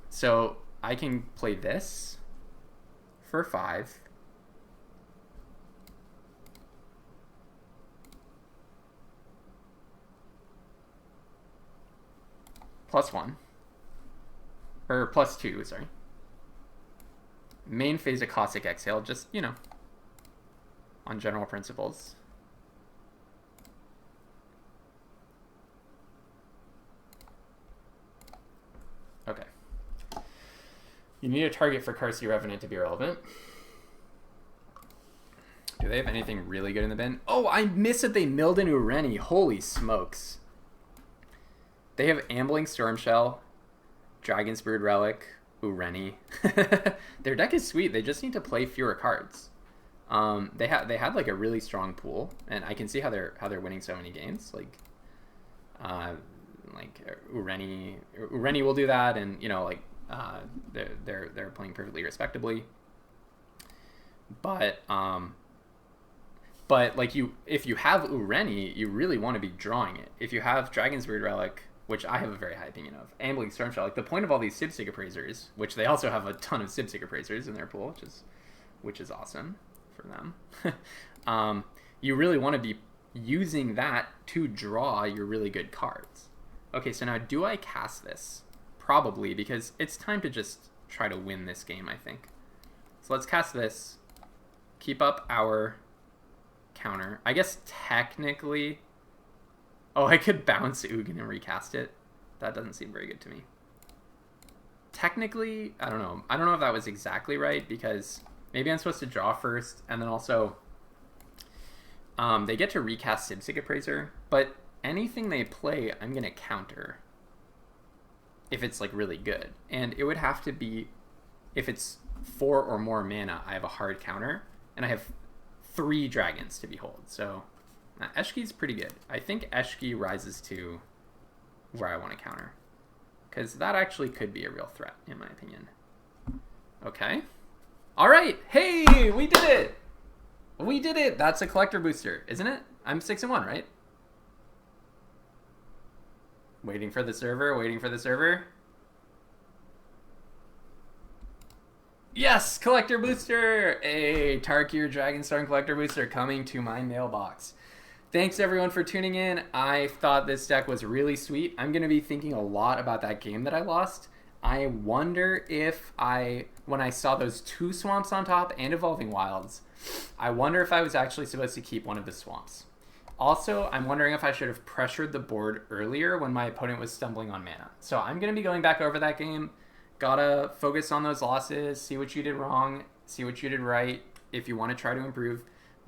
So I can play this for 5. +1. Or +2, sorry. Main phase of Caustic Exhale, just, you know, on general principles. Okay. You need a target for Karsi Revenant to be relevant. Do they have anything really good in the bin? Oh, I missed that they milled in Ureni. Holy smokes. They have Ambling Stormshell, Dragon's Brood Relic, Ureni. Their deck is sweet. They just need to play fewer cards. They had like a really strong pool, and I can see how they're winning so many games. Like Ureni will do that, and you know, like they're playing perfectly respectably. But like if you have Ureni, you really want to be drawing it. If you have Dragon's Brood Relic, which I have a very high opinion of, Ambling Stormshell, like the point of all these Sibsig Appraisers, which they also have a ton of Sibsig Appraisers in their pool, which is awesome for them. You really want to be using that to draw your really good cards. Okay, so now do I cast this? Probably, because it's time to just try to win this game, I think. So let's cast this. Keep up our counter. I guess technically... Oh, I could bounce Ugin and recast it. That doesn't seem very good to me. Technically, I don't know. I don't know if that was exactly right, because maybe I'm supposed to draw first, and then also they get to recast Sibsig Appraiser, but anything they play, I'm going to counter if it's like really good. And it would have to be, if it's 4 or more mana, I have a hard counter, and I have 3 dragons to behold. So Eshki's pretty good. I think Eshki rises to where I want to counter, because that actually could be a real threat, in my opinion. Okay. All right. Hey, we did it. We did it. That's a collector booster, isn't it? I'm 6-1, right? Waiting for the server. Waiting for the server. Yes, collector booster. A Tarkir Dragonstorm collector booster coming to my mailbox. Thanks everyone for tuning in. I thought this deck was really sweet. I'm going to be thinking a lot about that game that I lost. I wonder if when I saw those 2 swamps on top and Evolving Wilds, I wonder if I was actually supposed to keep one of the swamps. Also, I'm wondering if I should have pressured the board earlier when my opponent was stumbling on mana. So I'm going to be going back over that game. Gotta focus on those losses, see what you did wrong, see what you did right, if you want to try to improve.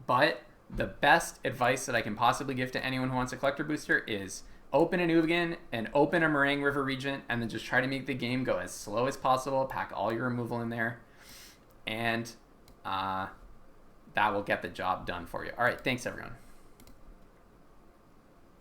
But the best advice that I can possibly give to anyone who wants a collector booster is open an Ugin and open a Meringue River Regent, and then just try to make the game go as slow as possible, pack all your removal in there, and that will get the job done for you. All right, thanks everyone.